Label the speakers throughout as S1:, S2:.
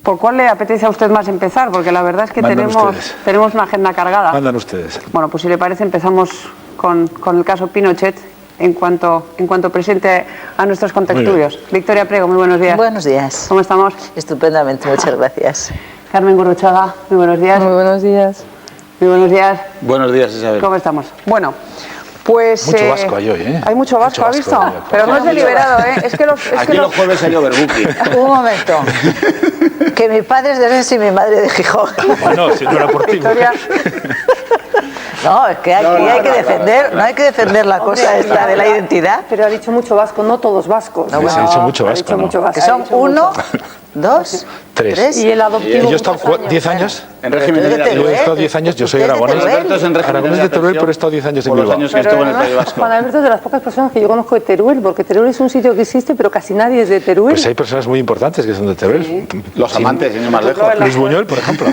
S1: ¿Por cuál le apetece a usted más empezar? Porque la verdad es que tenemos una agenda cargada.
S2: Mandan ustedes.
S1: Bueno, pues si le parece empezamos con el caso Pinochet en cuanto presente a nuestros contertulios. Victoria Priego, muy buenos días.
S3: Buenos días.
S1: ¿Cómo estamos?
S3: Estupendamente, muchas gracias.
S1: Carmen Gurruchaga, muy buenos días.
S4: Muy buenos días.
S1: Muy buenos días.
S5: Buenos días, Isabel.
S1: ¿Cómo estamos? Bueno, pues...
S2: Mucho vasco hay hoy, ¿eh?
S1: Hay mucho vasco, ¿ha visto? Pero no es deliberado, ¿eh? Es que
S5: Aquí los jueves hay overbooking.
S3: Un momento. Que mi padre es de Rennes y mi madre de Gijón.
S2: Bueno, si no era por ti.
S1: Victoria.
S3: No, es que aquí hay que defender, no hay que defender la cosa esta de la identidad.
S4: Pero ha dicho mucho vasco, no todos vascos.
S2: No, se ha dicho mucho vasco, ¿no?
S3: Que son 1, 2, 3.
S4: Y el adoptivo.
S2: Yo he estado 10 años.
S5: En régimen de
S2: Yo he
S5: Teruel.
S2: estado 10 años, yo soy aragonés. Aragonés de Teruel, pero he estado 10 años en
S5: Por los
S2: Bilbao.
S5: años que estuvo en el País Vasco.
S4: Juan Alberto es de las pocas personas que yo conozco de Teruel, porque Teruel es un sitio que existe, pero casi nadie es de Teruel.
S2: Pues hay personas muy importantes que son de Teruel.
S5: Los amantes, sin ir más lejos.
S2: Luis Buñuel, por ejemplo.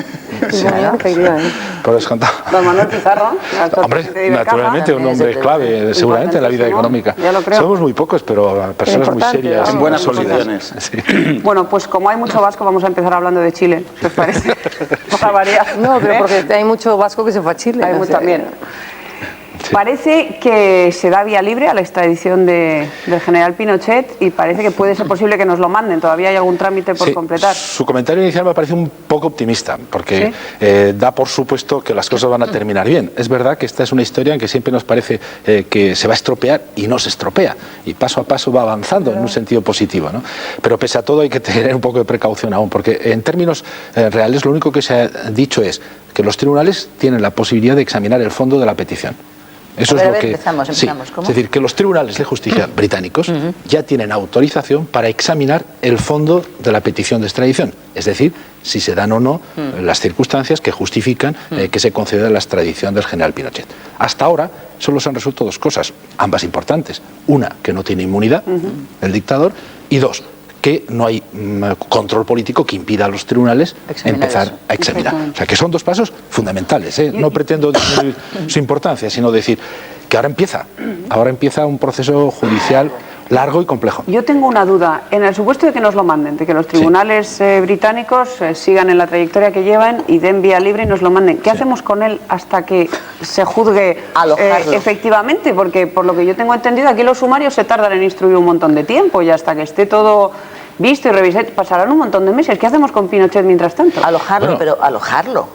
S4: Sí, efectivamente.
S2: Por descontado.
S1: Don Manuel Pizarro.
S2: Hombre, naturalmente, un hombre clave, seguramente, en la vida económica.
S1: Ya lo creo.
S2: Somos muy pocos, pero personas muy serias.
S5: En buenas
S2: sólidas.
S5: posiciones.
S2: Sí.
S1: Bueno, pues como hay mucho vasco, vamos a empezar hablando de Chile, ¿qué os parece? Para variar.
S4: No, pero porque hay mucho vasco que se fue a Chile.
S1: Hay
S4: o
S1: mucho
S4: sea,
S1: también.
S2: Sí.
S1: Parece que se da vía libre a la extradición del general Pinochet y parece que puede ser posible que nos lo manden. Todavía hay algún trámite por
S2: Sí,
S1: completar.
S2: su comentario inicial me parece un poco optimista, porque da por supuesto que las cosas van a terminar bien. Es verdad que esta es una historia en que siempre nos parece que se va a estropear y no se estropea, y paso a paso va avanzando en un sentido positivo, ¿no? Pero pese a todo hay que tener un poco de precaución aún, porque en términos reales lo único que se ha dicho es que los tribunales tienen la posibilidad de examinar el fondo de la petición. Eso es lo que
S3: empezamos.
S2: sí,
S3: ¿Cómo?
S2: es decir, que los tribunales de justicia británicos ya tienen autorización para examinar el fondo de la petición de extradición, es decir, si se dan o no las circunstancias que justifican que se conceda la extradición del general Pinochet. Hasta ahora solo se han resuelto dos cosas, ambas importantes: una, que no tiene inmunidad el dictador, y dos, que no hay control político que impida a los tribunales empezar a examinar. O sea, que son dos pasos fundamentales, ¿eh? No pretendo disminuir su importancia, sino decir que ahora empieza un proceso judicial largo y complejo.
S1: Yo tengo una duda. En el supuesto de que nos lo manden, de que los tribunales británicos sigan en la trayectoria que llevan y den vía libre y nos lo manden, ¿qué hacemos con él hasta que se juzgue efectivamente? Porque por lo que yo tengo entendido, aquí los sumarios se tardan en instruir un montón de tiempo y hasta que esté todo visto y revisado pasarán un montón de meses. ¿Qué hacemos con Pinochet mientras tanto?
S3: Alojarlo,
S2: Bueno.
S3: pero alojarlo.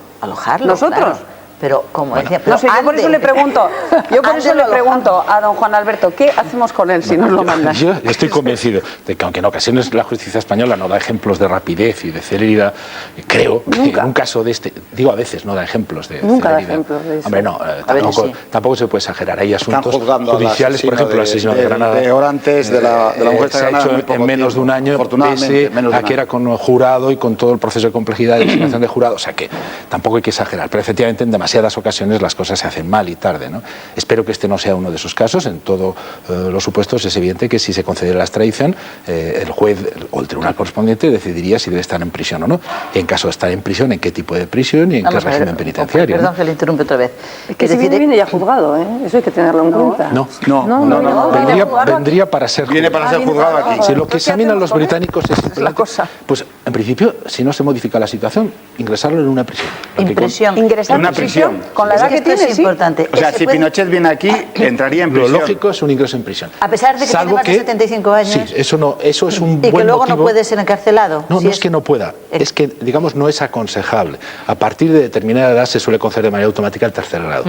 S1: ¿Nosotros?
S3: Claro. Pero como decía, pero
S1: No sé, yo por eso le pregunto a don Juan Alberto, ¿qué hacemos con él si nos lo mandan?
S2: Yo estoy convencido de que, aunque en ocasiones la justicia española no da ejemplos de rapidez y de celeridad, creo que en un caso de este, digo a veces no da ejemplos de
S4: Nunca da
S2: celeridad.
S4: ejemplos de eso.
S2: Hombre, no, tampoco se puede exagerar. Hay asuntos
S5: juzgando
S2: judiciales, por ejemplo, el asesino de Granada.
S5: de Orantes, de la mujer
S2: se ha hecho en menos de un año,
S5: afortunadamente, menos de un
S2: aquí era
S5: año.
S2: con jurado y con todo el proceso de complejidad de designación de jurado, o sea que tampoco hay que exagerar, pero efectivamente en demasiadas ocasiones las cosas se hacen mal y tarde, ¿no? Espero que este no sea uno de esos casos. En todos los supuestos es evidente que si se concediera la extradición, el juez o el tribunal correspondiente decidiría si debe estar en prisión o no. Y en caso de estar en prisión, en qué tipo de prisión y en qué régimen penitenciario.
S3: Perdón que le interrumpe otra vez.
S4: Es que si viene ya juzgado, ¿eh? Eso hay que tenerlo en cuenta.
S2: No. Vendría para ser
S5: Viene para ser juzgado aquí.
S2: Si lo que examinan los británicos es la cosa, pues en principio, si no se modifica la situación, ingresarlo en una prisión.
S1: Ingresar
S5: En una
S1: en prisión.
S5: prisión.
S1: Con la edad que
S3: Esto
S1: tiene,
S3: es
S1: sí.
S3: importante.
S5: O sea, si Pinochet viene aquí, entraría en
S2: Lo
S5: prisión.
S2: lógico es un ingreso en prisión.
S3: A pesar de que tiene más de 75 años.
S2: Sí, eso es un
S3: Y
S2: buen
S3: que luego
S2: motivo.
S3: no puede ser encarcelado.
S2: No,
S3: si
S2: no es que no pueda, es que, digamos, no es aconsejable. A partir de determinada edad se suele conceder de manera automática el tercer grado.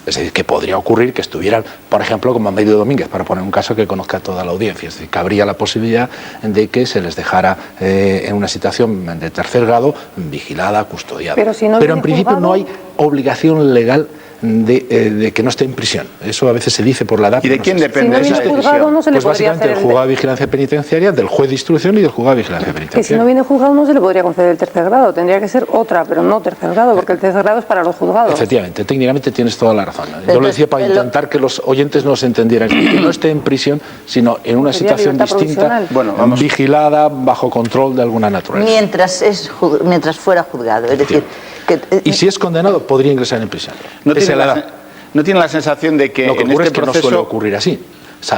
S2: Es decir, que podría ocurrir que estuvieran, por ejemplo, como Amedio Domínguez, para poner un caso que conozca toda la audiencia. Es decir, que habría la posibilidad de que se les dejara en una situación de tercer grado, vigilada, custodiada.
S4: Pero si no
S2: en
S4: viene
S2: principio
S4: juzgado,
S2: no hay obligación legal de que no esté en prisión. Eso a veces se dice por la edad.
S5: ¿Y de
S2: pero
S5: quién
S2: no sé.
S5: depende
S4: Si no
S5: esa
S4: viene juzgado,
S5: decisión?
S4: no se le
S2: Pues
S4: podría
S2: básicamente
S4: hacer
S2: del juzgado de vigilancia penitenciaria, del juez de instrucción y del juzgado de vigilancia
S4: Que si
S2: penitenciaria.
S4: no viene juzgado no se le podría conceder el tercer grado, tendría que ser otra, pero no tercer grado, porque el tercer grado es para los juzgados.
S2: Efectivamente, técnicamente tienes toda la razón. Yo
S3: Pero
S2: lo decía para intentar que los oyentes nos entendieran, que no esté en prisión, sino en una
S4: Sería
S2: situación
S4: libertad
S2: distinta,
S4: provisional.
S5: Bueno, vamos.
S2: vigilada, bajo control de alguna naturaleza.
S3: mientras fuera juzgado. Es decir, que,
S2: Y si es condenado, podría ingresar en prisión.
S5: No
S2: Esa
S5: tiene,
S2: es la
S5: la,
S2: edad.
S5: no tiene la sensación de que
S2: Lo que
S5: en
S2: ocurre
S5: este
S2: es que
S5: proceso...
S2: no suele ocurrir así.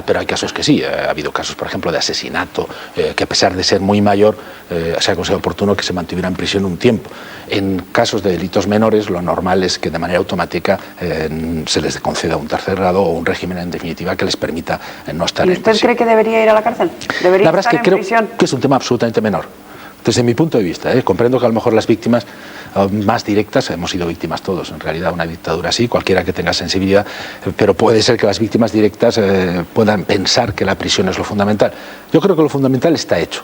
S2: pero hay casos que sí. Ha habido casos, por ejemplo, de asesinato, que a pesar de ser muy mayor, se ha considerado oportuno que se mantuviera en prisión un tiempo. En casos de delitos menores, lo normal es que de manera automática se les conceda un tercer grado o un régimen, en definitiva, que les permita no estar en prisión.
S1: ¿Y usted cree que debería ir a la cárcel? ¿Debería
S2: La verdad
S1: estar
S2: es que
S1: en
S2: creo
S1: prisión?
S2: que es un tema absolutamente menor. Desde mi punto de vista, comprendo que a lo mejor las víctimas más directas, hemos sido víctimas todos, en realidad una dictadura así, cualquiera que tenga sensibilidad, pero puede ser que las víctimas directas puedan pensar que la prisión es lo fundamental. Yo creo que lo fundamental está hecho.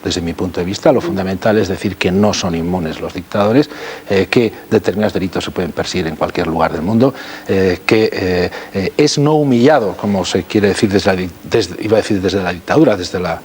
S2: Desde mi punto de vista, lo fundamental es decir que no son inmunes los dictadores, que determinados delitos se pueden perseguir en cualquier lugar del mundo, que es no humillado, como se quiere decir desde la dictadura, desde la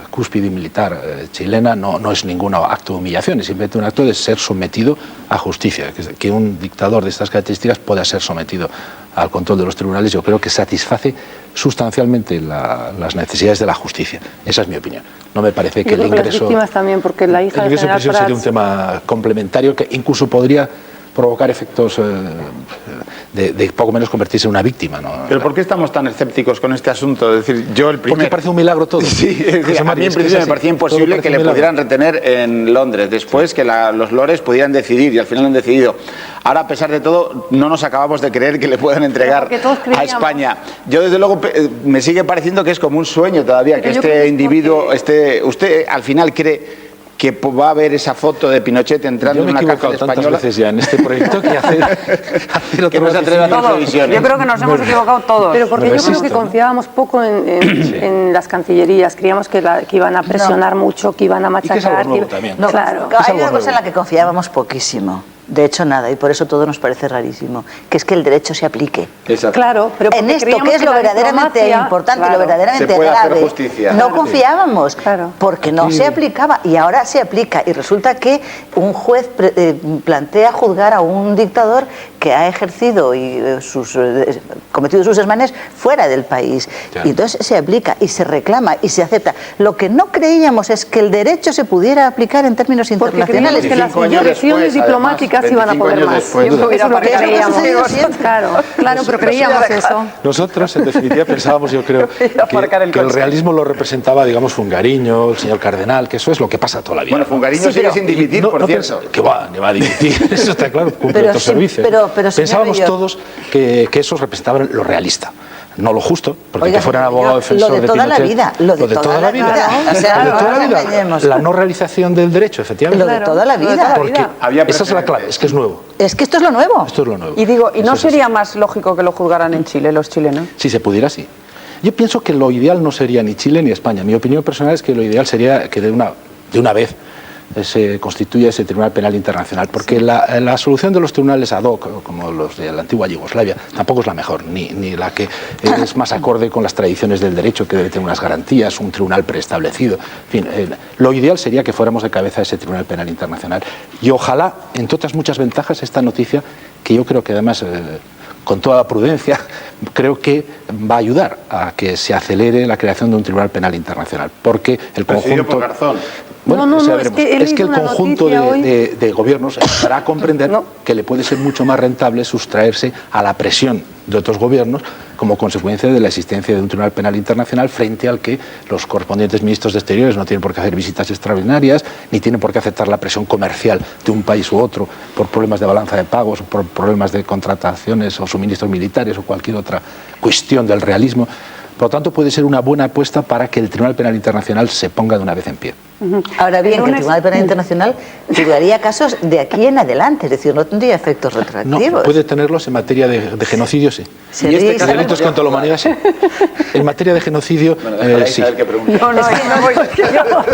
S2: cúspide militar chilena, no es ningún acto de humillación, es simplemente un acto de ser sometido a justicia. Que un dictador de estas características pueda ser sometido al control de los tribunales, yo creo que satisface sustancialmente las necesidades de la justicia. Esa es mi opinión. No me parece que el ingreso...
S4: Las víctimas también, porque la hija
S2: el ingreso en prisión sería un
S4: Prats...
S2: tema complementario que incluso podría provocar efectos de poco menos convertirse en una víctima, ¿no?
S5: ¿Pero por qué estamos tan escépticos con este asunto? Es decir, yo el primer...
S2: Porque parece un milagro todo.
S5: Sí, a mí en principio me parecía imposible que le pudieran retener en Londres, después que los lores pudieran decidir, y al final han decidido. Ahora, a pesar de todo, no nos acabamos de creer que le puedan entregar a España. Yo, desde luego, me sigue pareciendo que es como un sueño todavía, que este individuo, usted al final cree que va a haber esa foto de Pinochet entrando en una cárcel española.
S2: Tantas veces ya en este proyecto que hacer
S5: que no se atreve a hacer previsiones.
S1: Yo creo que nos hemos equivocado todos.
S4: Pero porque yo creo que confiábamos poco en las cancillerías, creíamos que iban a presionar mucho, que iban a machacar.
S2: Y que es algo nuevo también.
S3: No,
S4: claro.
S3: Hay una cosa en la que confiábamos poquísimo. De hecho, nada, y por eso todo nos parece rarísimo, que es que el derecho se aplique.
S5: Exacto.
S4: Claro, pero
S3: en esto, que es lo verdaderamente importante,
S4: claro,
S3: lo verdaderamente
S5: se puede
S3: grave,
S5: hacer justicia.
S3: no confiábamos,
S4: Claro.
S3: porque no se aplicaba, y ahora se aplica, y resulta que un juez plantea juzgar a un dictador que ha ejercido y cometido sus desmanes fuera del país,
S2: Claro.
S3: y entonces se aplica, y se reclama, y se acepta. Lo que no creíamos es que el derecho se pudiera aplicar en términos
S4: Porque
S3: internacionales.
S4: creíamos que las
S5: 25 años
S4: relaciones
S5: después,
S4: diplomáticas
S5: además,
S4: iban a
S5: 25
S4: poder
S5: años
S4: más.
S5: después.
S4: Eso
S3: Eso es lo que
S4: creíamos.
S3: hemos sido
S4: Claro, pero creíamos eso.
S2: Nosotros, en definitiva, pensábamos, yo creo,
S1: aparcar el
S2: que el
S1: coche.
S2: realismo lo representaba, digamos, Fungariño, el señor Cardenal, que eso es lo que pasa toda la vida.
S5: Bueno, Fungariño sigue sin dimitir, por cierto.
S2: Que va a dimitir, eso está claro, cumple
S3: Pero
S2: otros
S3: sí,
S2: servicios.
S3: pero, señor
S2: Pensábamos
S3: Bello,
S2: todos que esos representaban lo realista. No lo justo, porque
S3: Oiga,
S2: que fueran
S3: señor,
S2: abogado defensor
S3: lo de toda la
S2: Pinochet,
S3: vida, lo de toda la vida. O sea,
S2: lo de toda la
S3: no nos
S2: vida,
S3: engañemos.
S2: la no realización del derecho, efectivamente.
S3: Lo de toda la vida.
S2: Porque
S5: Había
S2: esa es la
S5: precedentes.
S2: clave, es que es nuevo.
S3: Es que esto es lo nuevo.
S2: Esto es lo nuevo.
S1: Y digo, ¿y no
S2: Eso es así.
S1: sería más lógico que lo juzgaran en Chile, los chilenos?
S2: Si se pudiera, sí. Yo pienso que lo ideal no sería ni Chile ni España. Mi opinión personal es que lo ideal sería que de una vez se constituya ese Tribunal Penal Internacional, porque la solución de los tribunales ad hoc, como los de la antigua Yugoslavia, tampoco es la mejor, ni la que es más acorde con las tradiciones del derecho, que debe tener unas garantías, un tribunal preestablecido. En fin, lo ideal sería que fuéramos de cabeza a ese Tribunal Penal Internacional. Y ojalá, entre otras muchas ventajas, esta noticia, que yo creo que además... con toda la prudencia, creo que va a ayudar a que se acelere la creación de un Tribunal Penal Internacional, porque el
S5: Presidido
S2: conjunto...
S5: por Garzón.
S2: Bueno,
S4: No,
S2: ya
S4: es
S2: veremos.
S4: que he
S2: Es que el
S4: leído una
S2: conjunto
S4: noticia hoy.
S2: de gobiernos empezará a comprender que le puede ser mucho más rentable sustraerse a la presión de otros gobiernos como consecuencia de la existencia de un Tribunal Penal Internacional, frente al que los correspondientes ministros de Exteriores no tienen por qué hacer visitas extraordinarias, ni tienen por qué aceptar la presión comercial de un país u otro por problemas de balanza de pagos, por problemas de contrataciones o suministros militares o cualquier otra cuestión del realismo. Por lo tanto, puede ser una buena apuesta para que el Tribunal Penal Internacional se ponga de una vez en pie.
S3: Ahora bien, que el Tribunal Penal Internacional juzgaría casos de aquí en adelante, es decir, no tendría efectos
S2: No,
S3: retroactivos.
S2: puede tenerlos en materia de genocidio, sí.
S3: Sería
S5: ¿Y este
S2: De
S5: caso
S2: delitos contra la humanidad, sí. En materia de genocidio, sí.
S1: No,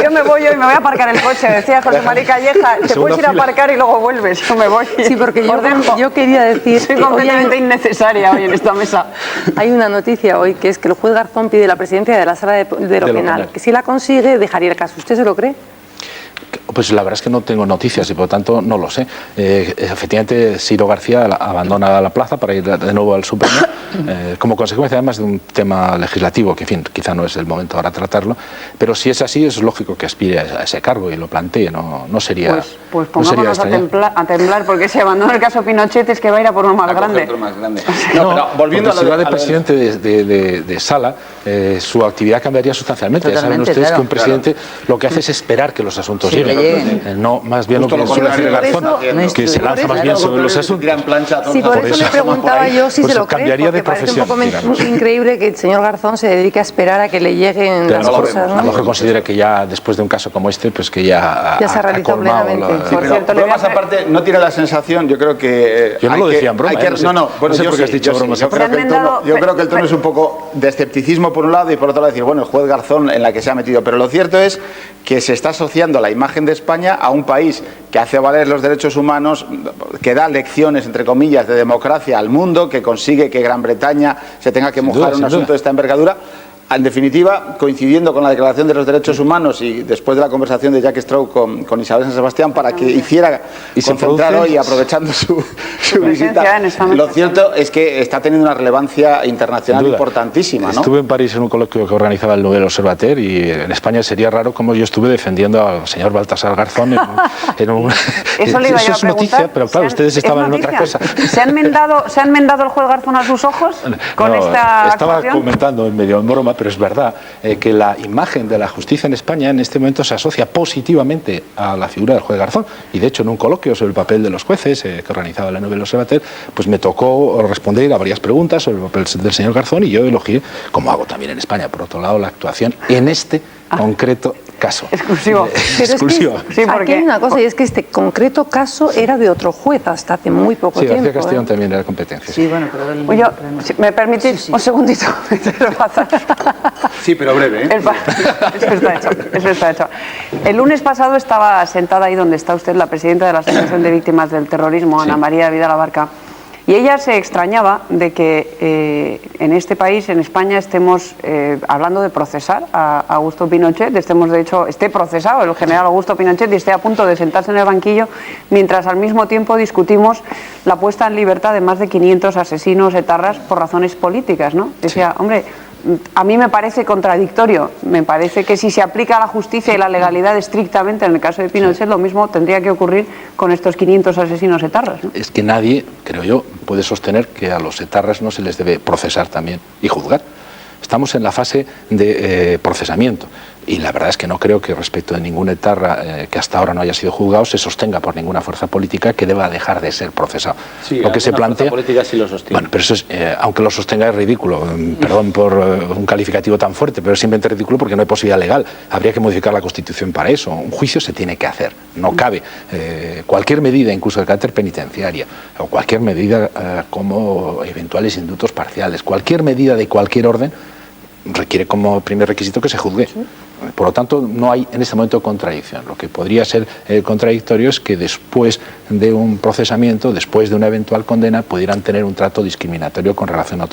S1: yo me voy hoy, me voy a aparcar el coche. Decía José María Calleja, te puedes ir a aparcar y luego vuelves. Yo me voy.
S4: Sí, porque
S1: Os dejo.
S4: yo quería decir
S1: Soy
S4: que hoy
S1: completamente innecesaria hoy en esta mesa.
S4: hay una noticia hoy que es que el juez Garzón pide la presidencia de la Sala de lo Penal, que si la consigue dejaría el caso. ¿Usted se lo cree?
S2: Pues la verdad es que no tengo noticias y por lo tanto no lo sé. Efectivamente, Ciro García abandona la plaza para ir de nuevo al Supremo, como consecuencia además de un tema legislativo que, en fin, quizá no es el momento ahora tratarlo, pero si es así es lógico que aspire a ese cargo y lo plantee, no sería.
S1: Pues pongámonos a temblar, porque si abandona el caso Pinochet es que va a ir a por uno más grande.
S5: No, pero volviendo a
S2: si va de presidente de Sala, su actividad cambiaría sustancialmente. Ya saben ustedes que un presidente lo que hace es esperar que los asuntos lleguen. No, más bien
S5: justo
S2: lo que suele hacer Garzón, que se lanza más bien sobre los asuntos.
S4: Sí, por eso le preguntaba yo si se lo cree,
S2: cambiaría de
S4: porque parece
S2: profesión.
S4: un poco increíble que el señor Garzón se dedique a esperar a que le lleguen las cosas, ¿no?
S2: A lo mejor considera que ya después de un caso como este, pues que ya
S4: se ha realizado plenamente.
S5: Sí, por cierto, bromas aparte, no tiene la sensación, yo creo que...
S2: Yo no lo decía en broma.
S5: No sé por qué has dicho bromas. Yo creo que el tono es un poco de escepticismo por un lado y por otro lado decir, bueno, el juez Garzón en la que se ha metido. Pero lo cierto es que se está asociando la imagen de España a un país que hace valer los derechos humanos, que da lecciones, entre comillas, de democracia al mundo, que consigue que Gran Bretaña se tenga que mojar en un asunto de esta envergadura. En definitiva, coincidiendo con la Declaración de los Derechos Humanos y después de la conversación de Jack Straw con Isabel San Sebastián para que hiciera concentrar hoy, aprovechando su visita, lo cierto es que está teniendo una relevancia internacional importantísima, ¿no?
S2: Estuve en París en un coloquio que organizaba el Nouvel Observateur y en España sería raro como yo estuve defendiendo al señor Baltasar Garzón en un...
S1: Eso le iba yo a preguntar.
S2: Es noticia, pero claro, ustedes estaban en otra cosa.
S1: ¿Se han enmendado el juez Garzón a sus ojos con esta
S2: estaba
S1: actuación?
S2: comentando en medio en broma, pero es verdad que la imagen de la justicia en España en este momento se asocia positivamente a la figura del juez Garzón, y de hecho en un coloquio sobre el papel de los jueces que organizaba la Nouvel Observateur, pues me tocó responder a varias preguntas sobre el papel del señor Garzón y yo elogié, como hago también en España, por otro lado, la actuación en este concreto caso.
S1: Exclusivo.
S2: Exclusivo.
S4: Es que aquí hay una cosa, y es que este concreto caso era de otro juez hasta hace muy poco tiempo.
S2: García Castellón también era competencia.
S3: Sí, bueno, pero...
S1: Oye, si me permitís un segundito.
S5: Sí, pero breve, ¿eh?
S1: Eso está hecho. El lunes pasado estaba sentada ahí donde está usted, la presidenta de la Asociación de Víctimas del Terrorismo, Ana María Vidal Abarca, y ella se extrañaba de que en este país, en España, estemos hablando de procesar a Augusto Pinochet, esté procesado el general Augusto Pinochet y esté a punto de sentarse en el banquillo, mientras al mismo tiempo discutimos la puesta en libertad de más de 500 asesinos etarras por razones políticas, ¿no? Decía, hombre, a mí me parece contradictorio, me parece que si se aplica la justicia y la legalidad estrictamente en el caso de Pinochet, lo mismo tendría que ocurrir con estos 500 asesinos etarras, ¿no?
S2: Es que nadie, creo yo, puede sostener que a los etarras no se les debe procesar también y juzgar. Estamos en la fase de procesamiento y la verdad es que no creo que respecto de ningún etarra que hasta ahora no haya sido juzgado se sostenga por ninguna fuerza política que deba dejar de ser procesado.
S5: Sí,
S2: lo que se plantea,
S5: política sí lo sostiene.
S2: Bueno, pero eso es, aunque lo sostenga es ridículo, perdón por un calificativo tan fuerte, pero es simplemente ridículo porque no hay posibilidad legal. Habría que modificar la Constitución para eso. Un juicio se tiene que hacer, no cabe. Cualquier medida, incluso de carácter penitenciaria, o cualquier medida como eventuales indultos parciales, cualquier medida de cualquier orden, requiere como primer requisito que se juzgue. Sí. Por lo tanto, no hay en este momento contradicción. Lo que podría ser contradictorio es que después de un procesamiento, después de una eventual condena, pudieran tener un trato discriminatorio con relación a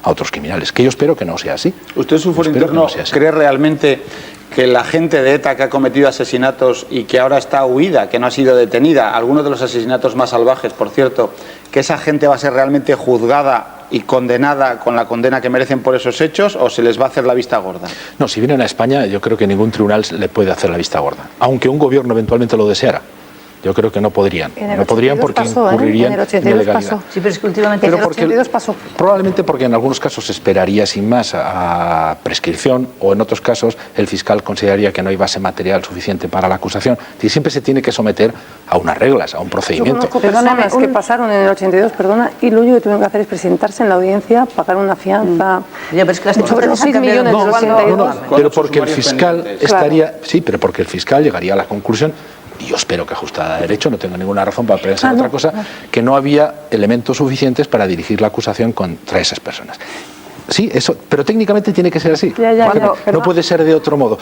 S2: otros criminales, que yo espero que no sea así.
S5: ¿Usted, su foro interno, cree realmente que la gente de ETA que ha cometido asesinatos y que ahora está huida, que no ha sido detenida, algunos de los asesinatos más salvajes, por cierto, que esa gente va a ser realmente juzgada y condenada con la condena que merecen por esos hechos, o se les va a hacer la vista gorda? No,
S2: si vienen a España, yo creo que ningún tribunal le puede hacer la vista gorda, aunque un gobierno eventualmente lo deseara. Yo creo que no podrían. No podrían porque incurrirían en ilegalidad.
S3: Sí, pero es que últimamente
S4: en el 82 pasó.
S2: Probablemente porque en algunos casos se esperaría sin más a prescripción, o en otros casos el fiscal consideraría que no hay base material suficiente para la acusación. Y siempre se tiene que someter a unas reglas, a un procedimiento.
S4: Yo conozco personas que pasaron en el 82, y lo único que tuvieron que hacer es presentarse en la audiencia, pagar una fianza sobre los 6 millones de 82.
S2: Pero porque el fiscal estaría... Sí, pero porque el fiscal llegaría a la conclusión, y yo espero que ajustada a derecho, no tengo ninguna razón para pensar otra cosa, que no había elementos suficientes para dirigir la acusación contra esas personas. Sí, eso, pero técnicamente tiene que ser así. No puede ser de otro modo.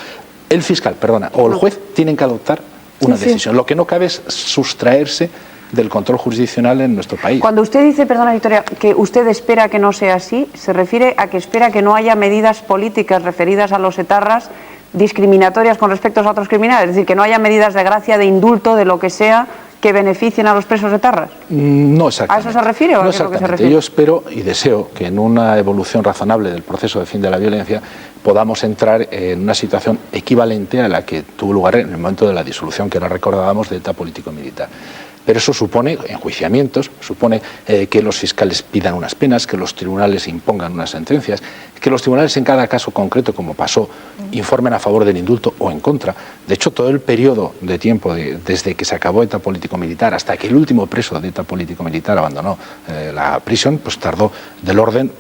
S2: El fiscal, o el juez tienen que adoptar una decisión. Lo que no cabe es sustraerse del control jurisdiccional en nuestro país.
S1: Cuando usted dice, perdona Victoria, que usted espera que no sea así, ¿se refiere a que espera que no haya medidas políticas referidas a los etarras discriminatorias con respecto a otros criminales, es decir, que no haya medidas de gracia, de indulto, de lo que sea, que beneficien a los presos etarras.
S2: No exactamente.
S1: ¿A eso se refiere o a qué es lo que se refiere?
S2: Yo espero y deseo que en una evolución razonable del proceso de fin de la violencia podamos entrar en una situación equivalente a la que tuvo lugar en el momento de la disolución, que ahora recordábamos, de ETA político-militar. Pero eso supone enjuiciamientos, supone que los fiscales pidan unas penas, que los tribunales impongan unas sentencias, que los tribunales en cada caso concreto, como pasó, informen a favor del indulto o en contra. De hecho, todo el periodo de tiempo desde que se acabó ETA político-militar hasta que el último preso de ETA político-militar abandonó la prisión, pues tardó del orden,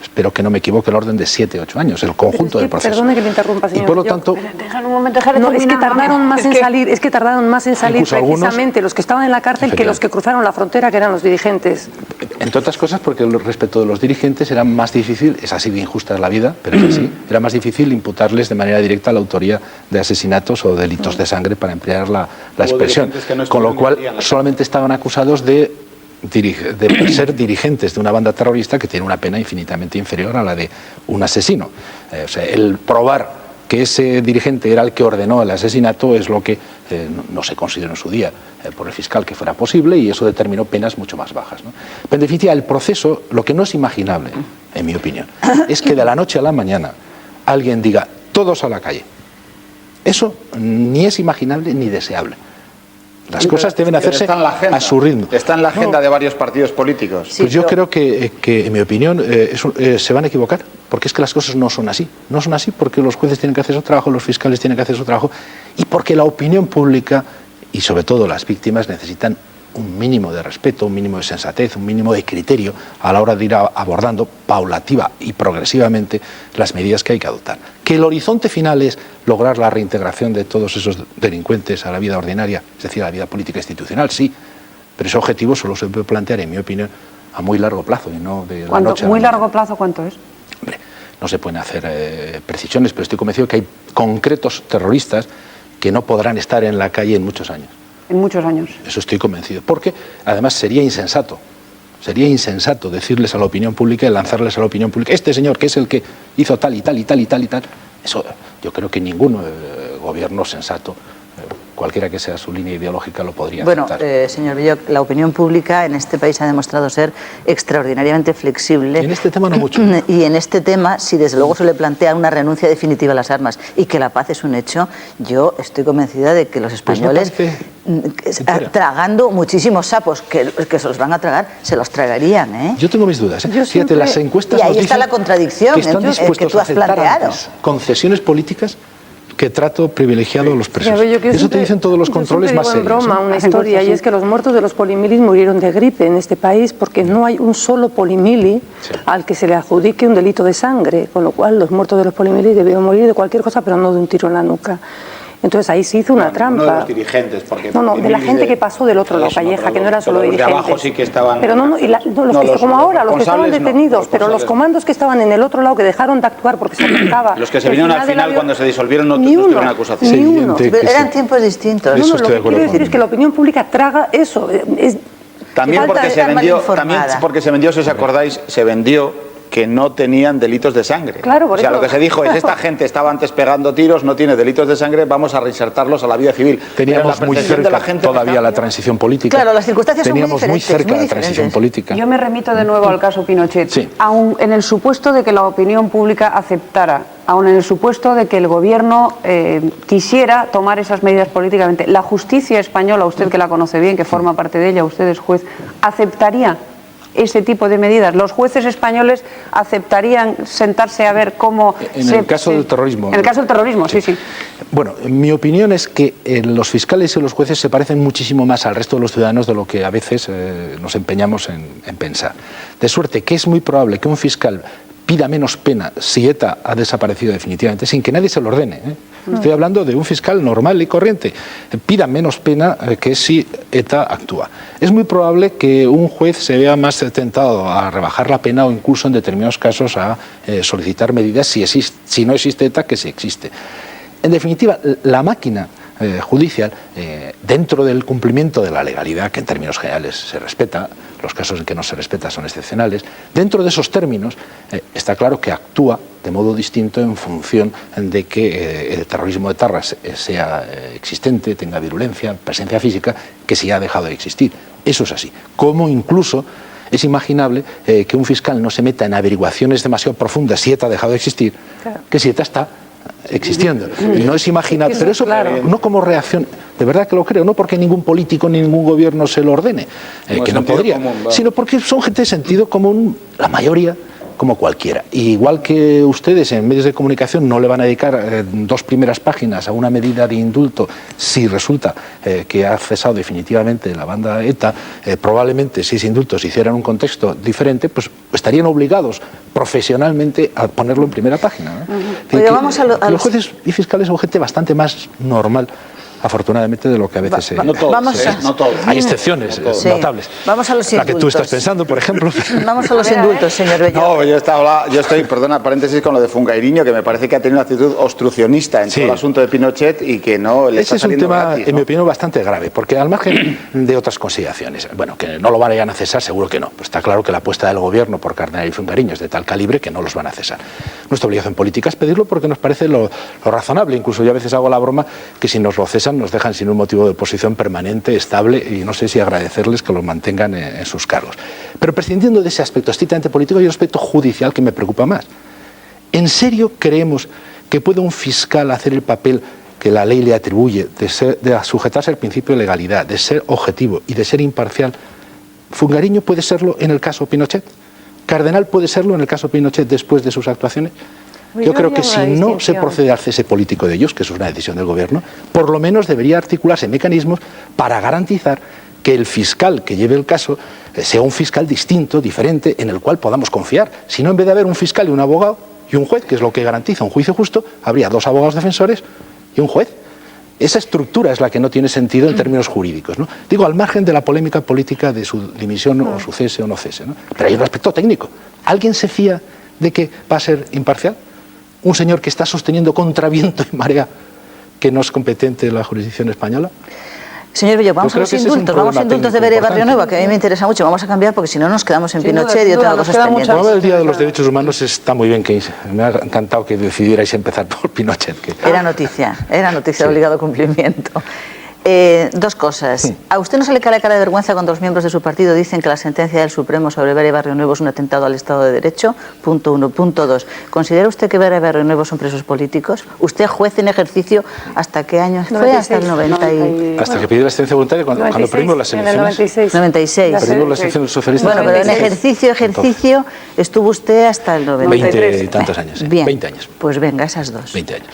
S2: espero que no me equivoque, el orden de 7 o 8 años, el conjunto del proceso.
S4: Perdone que le interrumpa, señor.
S2: Y por lo tanto...
S1: Déjame un momento,
S4: no, es que tardaron más en salir, precisamente los que estaban en la cárcel que los que cruzaron la frontera, que eran los dirigentes.
S2: Entre otras cosas porque respecto de los dirigentes era más difícil, es así de injusta la vida, pero es así, era más difícil imputarles de manera directa la autoría de asesinatos o delitos de sangre, para emplear la expresión, con lo cual solamente estaban acusados de ser dirigentes de una banda terrorista que tiene una pena infinitamente inferior a la de un asesino. O sea, el probar que ese dirigente era el que ordenó el asesinato es lo que no se consideró en su día por el fiscal que fuera posible, y eso determinó penas mucho más bajas, ¿no? Pero en definitiva, el proceso, lo que no es imaginable, en mi opinión, es que de la noche a la mañana alguien diga todos a la calle. Eso ni es imaginable ni deseable. Las cosas deben hacerse a su ritmo.
S5: Está en la agenda de varios partidos políticos.
S2: Pues yo creo que, en mi opinión, se van a equivocar, porque es que las cosas no son así. No son así porque los jueces tienen que hacer su trabajo, los fiscales tienen que hacer su trabajo, y porque la opinión pública, y sobre todo las víctimas, necesitan un mínimo de respeto, un mínimo de sensatez, un mínimo de criterio a la hora de ir abordando paulativa y progresivamente las medidas que hay que adoptar. Que el horizonte final es lograr la reintegración de todos esos delincuentes a la vida ordinaria, es decir, a la vida política institucional, sí, pero ese objetivo solo se puede plantear, en mi opinión, a muy largo plazo y no de la noche a la
S1: ¿Muy
S2: mañana.
S1: largo plazo cuánto es?
S2: Hombre, no se pueden hacer precisiones, pero estoy convencido que hay concretos terroristas que no podrán estar en la calle en muchos años.
S1: En muchos años.
S2: Eso estoy convencido, porque además sería insensato decirles a la opinión pública y lanzarles a la opinión pública, este señor que es el que hizo tal y tal y tal y tal y tal. Eso yo creo que ningún gobierno sensato, cualquiera que sea su línea ideológica, lo podría aceptar.
S3: Bueno, señor Belloc, la opinión pública en este país ha demostrado ser extraordinariamente flexible.
S2: Y en este tema no mucho.
S3: Y en este tema, si desde luego se le plantea una renuncia definitiva a las armas y que la paz es un hecho, yo estoy convencida de que los españoles, tragando muchísimos sapos que se los van a tragar, se los tragarían, ¿eh?
S2: Yo tengo mis dudas, ¿eh? Fíjate, las encuestas
S3: y ahí
S2: nos
S3: está la contradicción
S2: que están dispuestos
S3: que tú has planteado.
S2: Concesiones políticas que trato privilegiado a los presos. Eso te dicen todos los controles más serios.
S4: Yo broma una historia, y es que los muertos de los polimilis murieron de gripe en este país porque no hay un solo polimili al que se le adjudique un delito de sangre, con lo cual los muertos de los polimilis debieron morir de cualquier cosa, pero no de un tiro en la nuca. Entonces ahí se hizo una trampa.
S5: No de los dirigentes, porque...
S4: No, de la gente que pasó del otro lado, Calleja, que no eran solo dirigentes.
S5: Los de abajo sí que estaban...
S4: Pero como ahora, los que estaban detenidos, pero los comandos que estaban en el otro lado, que dejaron de actuar porque se aplicaba...
S5: Los que se vinieron al final, cuando se disolvieron, no tuvieron acusación.
S4: Ni uno.
S3: Eran tiempos distintos.
S4: Lo que quiero decir es que la opinión pública traga eso.
S5: También porque se vendió, si os acordáis, se vendió que no tenían delitos de sangre.
S4: Claro, por
S5: eso, lo que se dijo es, esta gente estaba antes pegando tiros, no tiene delitos de sangre, vamos a reinsertarlos a la vida civil.
S2: Teníamos muy cerca todavía la transición política.
S3: Claro, las circunstancias
S2: Teníamos
S3: son muy diferentes.
S2: Teníamos muy cerca la transición política.
S1: Yo me remito de nuevo al caso Pinochet.
S2: Sí.
S1: Aun en el supuesto de que la opinión pública aceptara, aun en el supuesto de que el gobierno quisiera tomar esas medidas políticamente, la justicia española, usted que la conoce bien, que forma parte de ella, usted es juez, ¿aceptaría ese tipo de medidas? ¿Los jueces españoles aceptarían sentarse a ver cómo...
S2: En el caso del terrorismo.
S1: En el caso del terrorismo, sí.
S2: Bueno, mi opinión es que los fiscales y los jueces se parecen muchísimo más al resto de los ciudadanos de lo que a veces nos empeñamos en pensar. De suerte que es muy probable que un fiscal pida menos pena si ETA ha desaparecido definitivamente, sin que nadie se lo ordene, ¿eh? Estoy hablando de un fiscal normal y corriente. Pida menos pena que si ETA actúa. Es muy probable que un juez se vea más tentado a rebajar la pena o incluso en determinados casos a solicitar medidas si no existe ETA, que sí existe. En definitiva, la máquina judicial, dentro del cumplimiento de la legalidad, que en términos generales se respeta, los casos en que no se respeta son excepcionales. Dentro de esos términos está claro que actúa de modo distinto en función de que el terrorismo de ETA sea existente, tenga virulencia, presencia física, que si ha dejado de existir. Eso es así. Como incluso es imaginable que un fiscal no se meta en averiguaciones demasiado profundas si ETA ha dejado de existir, que si ETA está existiendo. No es imaginable, pero eso no como reacción, de verdad que lo creo, no porque ningún político ni ningún gobierno se lo ordene, que no podría, sino porque son gente de sentido común, la mayoría, como cualquiera. Y igual que ustedes en medios de comunicación no le van a dedicar 2 primeras páginas a una medida de indulto si resulta que ha cesado definitivamente la banda ETA, probablemente si ese indulto se hiciera en un contexto diferente, pues estarían obligados profesionalmente a ponerlo en primera página, ¿no?
S3: Oye, vamos a
S2: los jueces y fiscales son gente bastante más normal, afortunadamente, de lo que a veces
S5: no todos, no todos.
S2: Hay excepciones notables.
S3: Vamos a los indultos.
S2: La que tú estás pensando, por ejemplo.
S3: Vamos a los indultos, señor Bello.
S5: No, yo estoy, perdona, paréntesis con lo de Fungairiño, que me parece que ha tenido una actitud obstruccionista en todo el asunto de Pinochet y que no le está saliendo gratis.
S2: Ese es un tema, en mi opinión, bastante grave, porque al margen de otras consideraciones, bueno, que no lo vayan a cesar, seguro que no. Pues está claro que la apuesta del gobierno por Cardenal y Fungairiño es de tal calibre que no los van a cesar. Nuestra obligación política es pedirlo porque nos parece lo razonable. Incluso yo a veces hago la broma que si nos lo cesan nos dejan sin un motivo de oposición permanente, estable, y no sé si agradecerles que los mantengan en sus cargos. Pero prescindiendo de ese aspecto estrictamente político, hay un aspecto judicial que me preocupa más. ¿En serio creemos que puede un fiscal hacer el papel que la ley le atribuye de sujetarse al principio de legalidad, de ser objetivo y de ser imparcial? ¿Fungairiño puede serlo en el caso Pinochet? ¿Cardenal puede serlo en el caso Pinochet después de sus actuaciones? Yo creo que si no se procede al cese político de ellos, que eso es una decisión del gobierno, por lo menos debería articularse mecanismos para garantizar que el fiscal que lleve el caso sea un fiscal distinto, diferente, en el cual podamos confiar. Si no, en vez de haber un fiscal y un abogado y un juez, que es lo que garantiza un juicio justo, habría 2 abogados defensores y un juez. Esa estructura es la que no tiene sentido en términos jurídicos, ¿no? Digo, al margen de la polémica política de su dimisión o su cese o no cese, ¿no? Pero hay un aspecto técnico. ¿Alguien se fía de que va a ser imparcial? Un señor que está sosteniendo contra viento y marea que no es competente la jurisdicción española.
S3: Señor Bello, vamos a los indultos. Vamos a indultos de Vera y Barrio Nuevo, que a mí me interesa mucho. Vamos a cambiar porque si no nos quedamos en Pinochet y otras cosas pendientes.
S2: El Día de los Derechos Humanos está muy bien, que me ha encantado que decidierais empezar por Pinochet.
S3: Era noticia de obligado cumplimiento. 2 cosas. Sí. ¿A usted no se le cae la cara de vergüenza cuando los miembros de su partido dicen que la sentencia del Supremo sobre Vera y Barrio Nuevo es un atentado al Estado de Derecho? Punto 1. Punto 2. ¿Considera usted que Vera y Barrio Nuevo son presos políticos? ¿Usted juez en ejercicio hasta qué año fue? Hasta el 90 y...
S2: Hasta que pidió la asistencia voluntaria cuando perdimos las elecciones.
S3: 96.
S2: Perdimos las elecciones socialistas.
S3: Bueno, pero en ejercicio estuvo usted hasta el 93.
S2: 20 y tantos años.
S3: Bien.
S2: 20 años.
S3: Pues venga, esas 2.
S2: 20 años.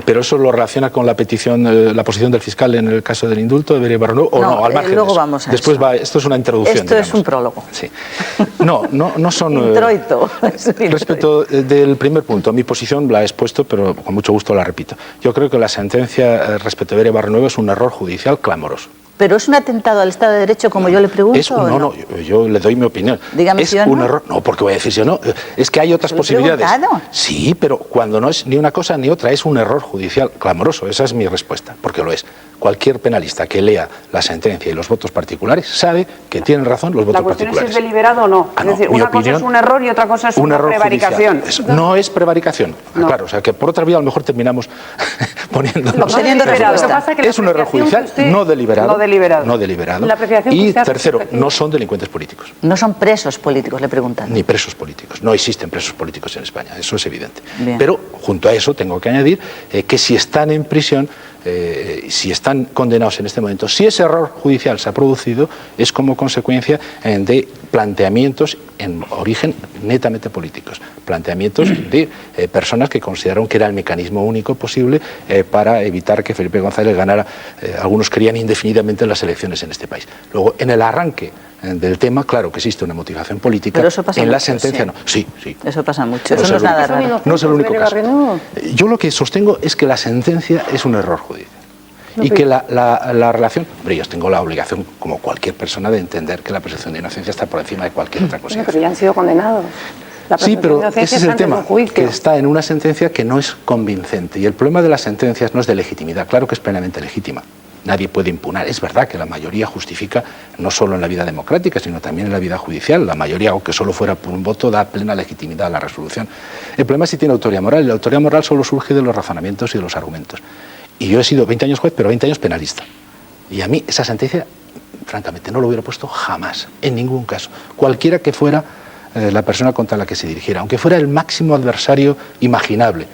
S2: Pero eso lo relaciona con la petición, la posición del fiscal en el caso del indulto de Vera y Barrio Nuevo, o no, al margen.
S3: Luego vamos a
S2: Después
S3: eso.
S2: Esto es una introducción.
S3: Esto es un prólogo.
S2: Sí. No son...
S3: Introito.
S2: Respecto del primer punto, mi posición la he expuesto, pero con mucho gusto la repito. Yo creo que la sentencia respecto a Vera y Barrio Nuevo es un error judicial clamoroso.
S3: ¿Pero es un atentado al Estado de Derecho, como yo le pregunto?
S2: No, yo le doy mi opinión.
S3: Dígame
S2: es
S3: si o no.
S2: Un error. No, porque voy a decir si o no. Es que hay otras posibilidades. Sí, pero cuando no es ni una cosa ni otra, es un error judicial clamoroso. Esa es mi respuesta, porque lo es. Cualquier penalista que lea la sentencia y los votos particulares sabe que tienen razón los votos particulares.
S1: ¿La cuestión es deliberado o no? Es decir, una cosa es un error y otra cosa es una prevaricación.
S2: No es prevaricación. No. Claro, o sea que por otra vía a lo mejor terminamos poniéndonos... Es un error judicial no deliberado. No deliberado. Y tercero, no son delincuentes políticos.
S3: No son presos políticos, le preguntan.
S2: Ni presos políticos. No existen presos políticos en España, eso es evidente.
S3: Bien.
S2: Pero junto a eso tengo que añadir que si están en prisión, si están condenados en este momento, si ese error judicial se ha producido, es como consecuencia de planteamientos en origen netamente políticos, planteamientos de personas que consideraron que era el mecanismo único posible para evitar que Felipe González ganara, algunos creían indefinidamente en las elecciones en este país. Luego, en el arranque del tema, claro que existe una motivación política.
S3: Pero eso pasa
S2: en
S3: mucho,
S2: la sentencia no. Sí.
S3: Eso pasa mucho. Eso no es nada raro.
S2: No es el único caso. Yo lo que sostengo es que la sentencia es un error judicial. Y que la relación... Hombre, yo tengo la obligación, como cualquier persona, de entender que la presunción de inocencia está por encima de cualquier otra cosa.
S4: Pero ya han sido condenados.
S2: Sí, pero ese es el tema, que está en una sentencia que no es convincente. Y el problema de las sentencias no es de legitimidad. Claro que es plenamente legítima. nadie puede impunar. Es verdad que la mayoría justifica no solo en la vida democrática, sino también en la vida judicial. La mayoría, aunque solo fuera por un voto, da plena legitimidad a la resolución. El problema es si tiene autoridad moral, y la autoridad moral solo surge de los razonamientos y de los argumentos. Y yo he sido 20 años juez, pero 20 años penalista. Y a mí esa sentencia, francamente, no lo hubiera puesto jamás, en ningún caso. Cualquiera que fuera la persona contra la que se dirigiera, aunque fuera el máximo adversario imaginable,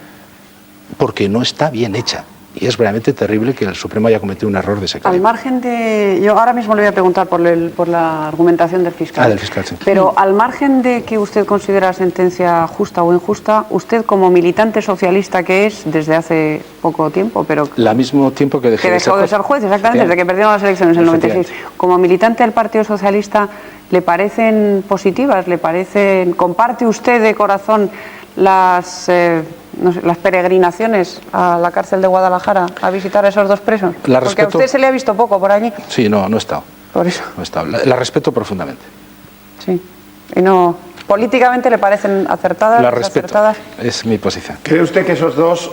S2: porque no está bien hecha. Y es realmente terrible que el Supremo haya cometido un error de ese calibre.
S1: Al margen de... Yo ahora mismo le voy a preguntar por la argumentación del fiscal.
S2: Del fiscal, sí.
S1: Pero al margen de que usted considera la sentencia justa o injusta, usted como militante socialista que es desde hace poco tiempo, pero...
S2: Al mismo tiempo que dejó
S1: de ser juez, exactamente, desde que perdieron las elecciones en el 96. Como militante del Partido Socialista, ¿le parecen positivas? ¿Le parecen... ¿Comparte usted de corazón las peregrinaciones a la cárcel de Guadalajara a visitar a esos dos presos? Porque a usted se le ha visto poco por allí.
S2: Sí, no he estado.
S1: Por eso.
S2: No he estado. La respeto profundamente.
S1: Sí. Y no... ¿Políticamente le parecen acertadas?
S2: La respeto. Es mi posición.
S5: ¿Cree usted que esos dos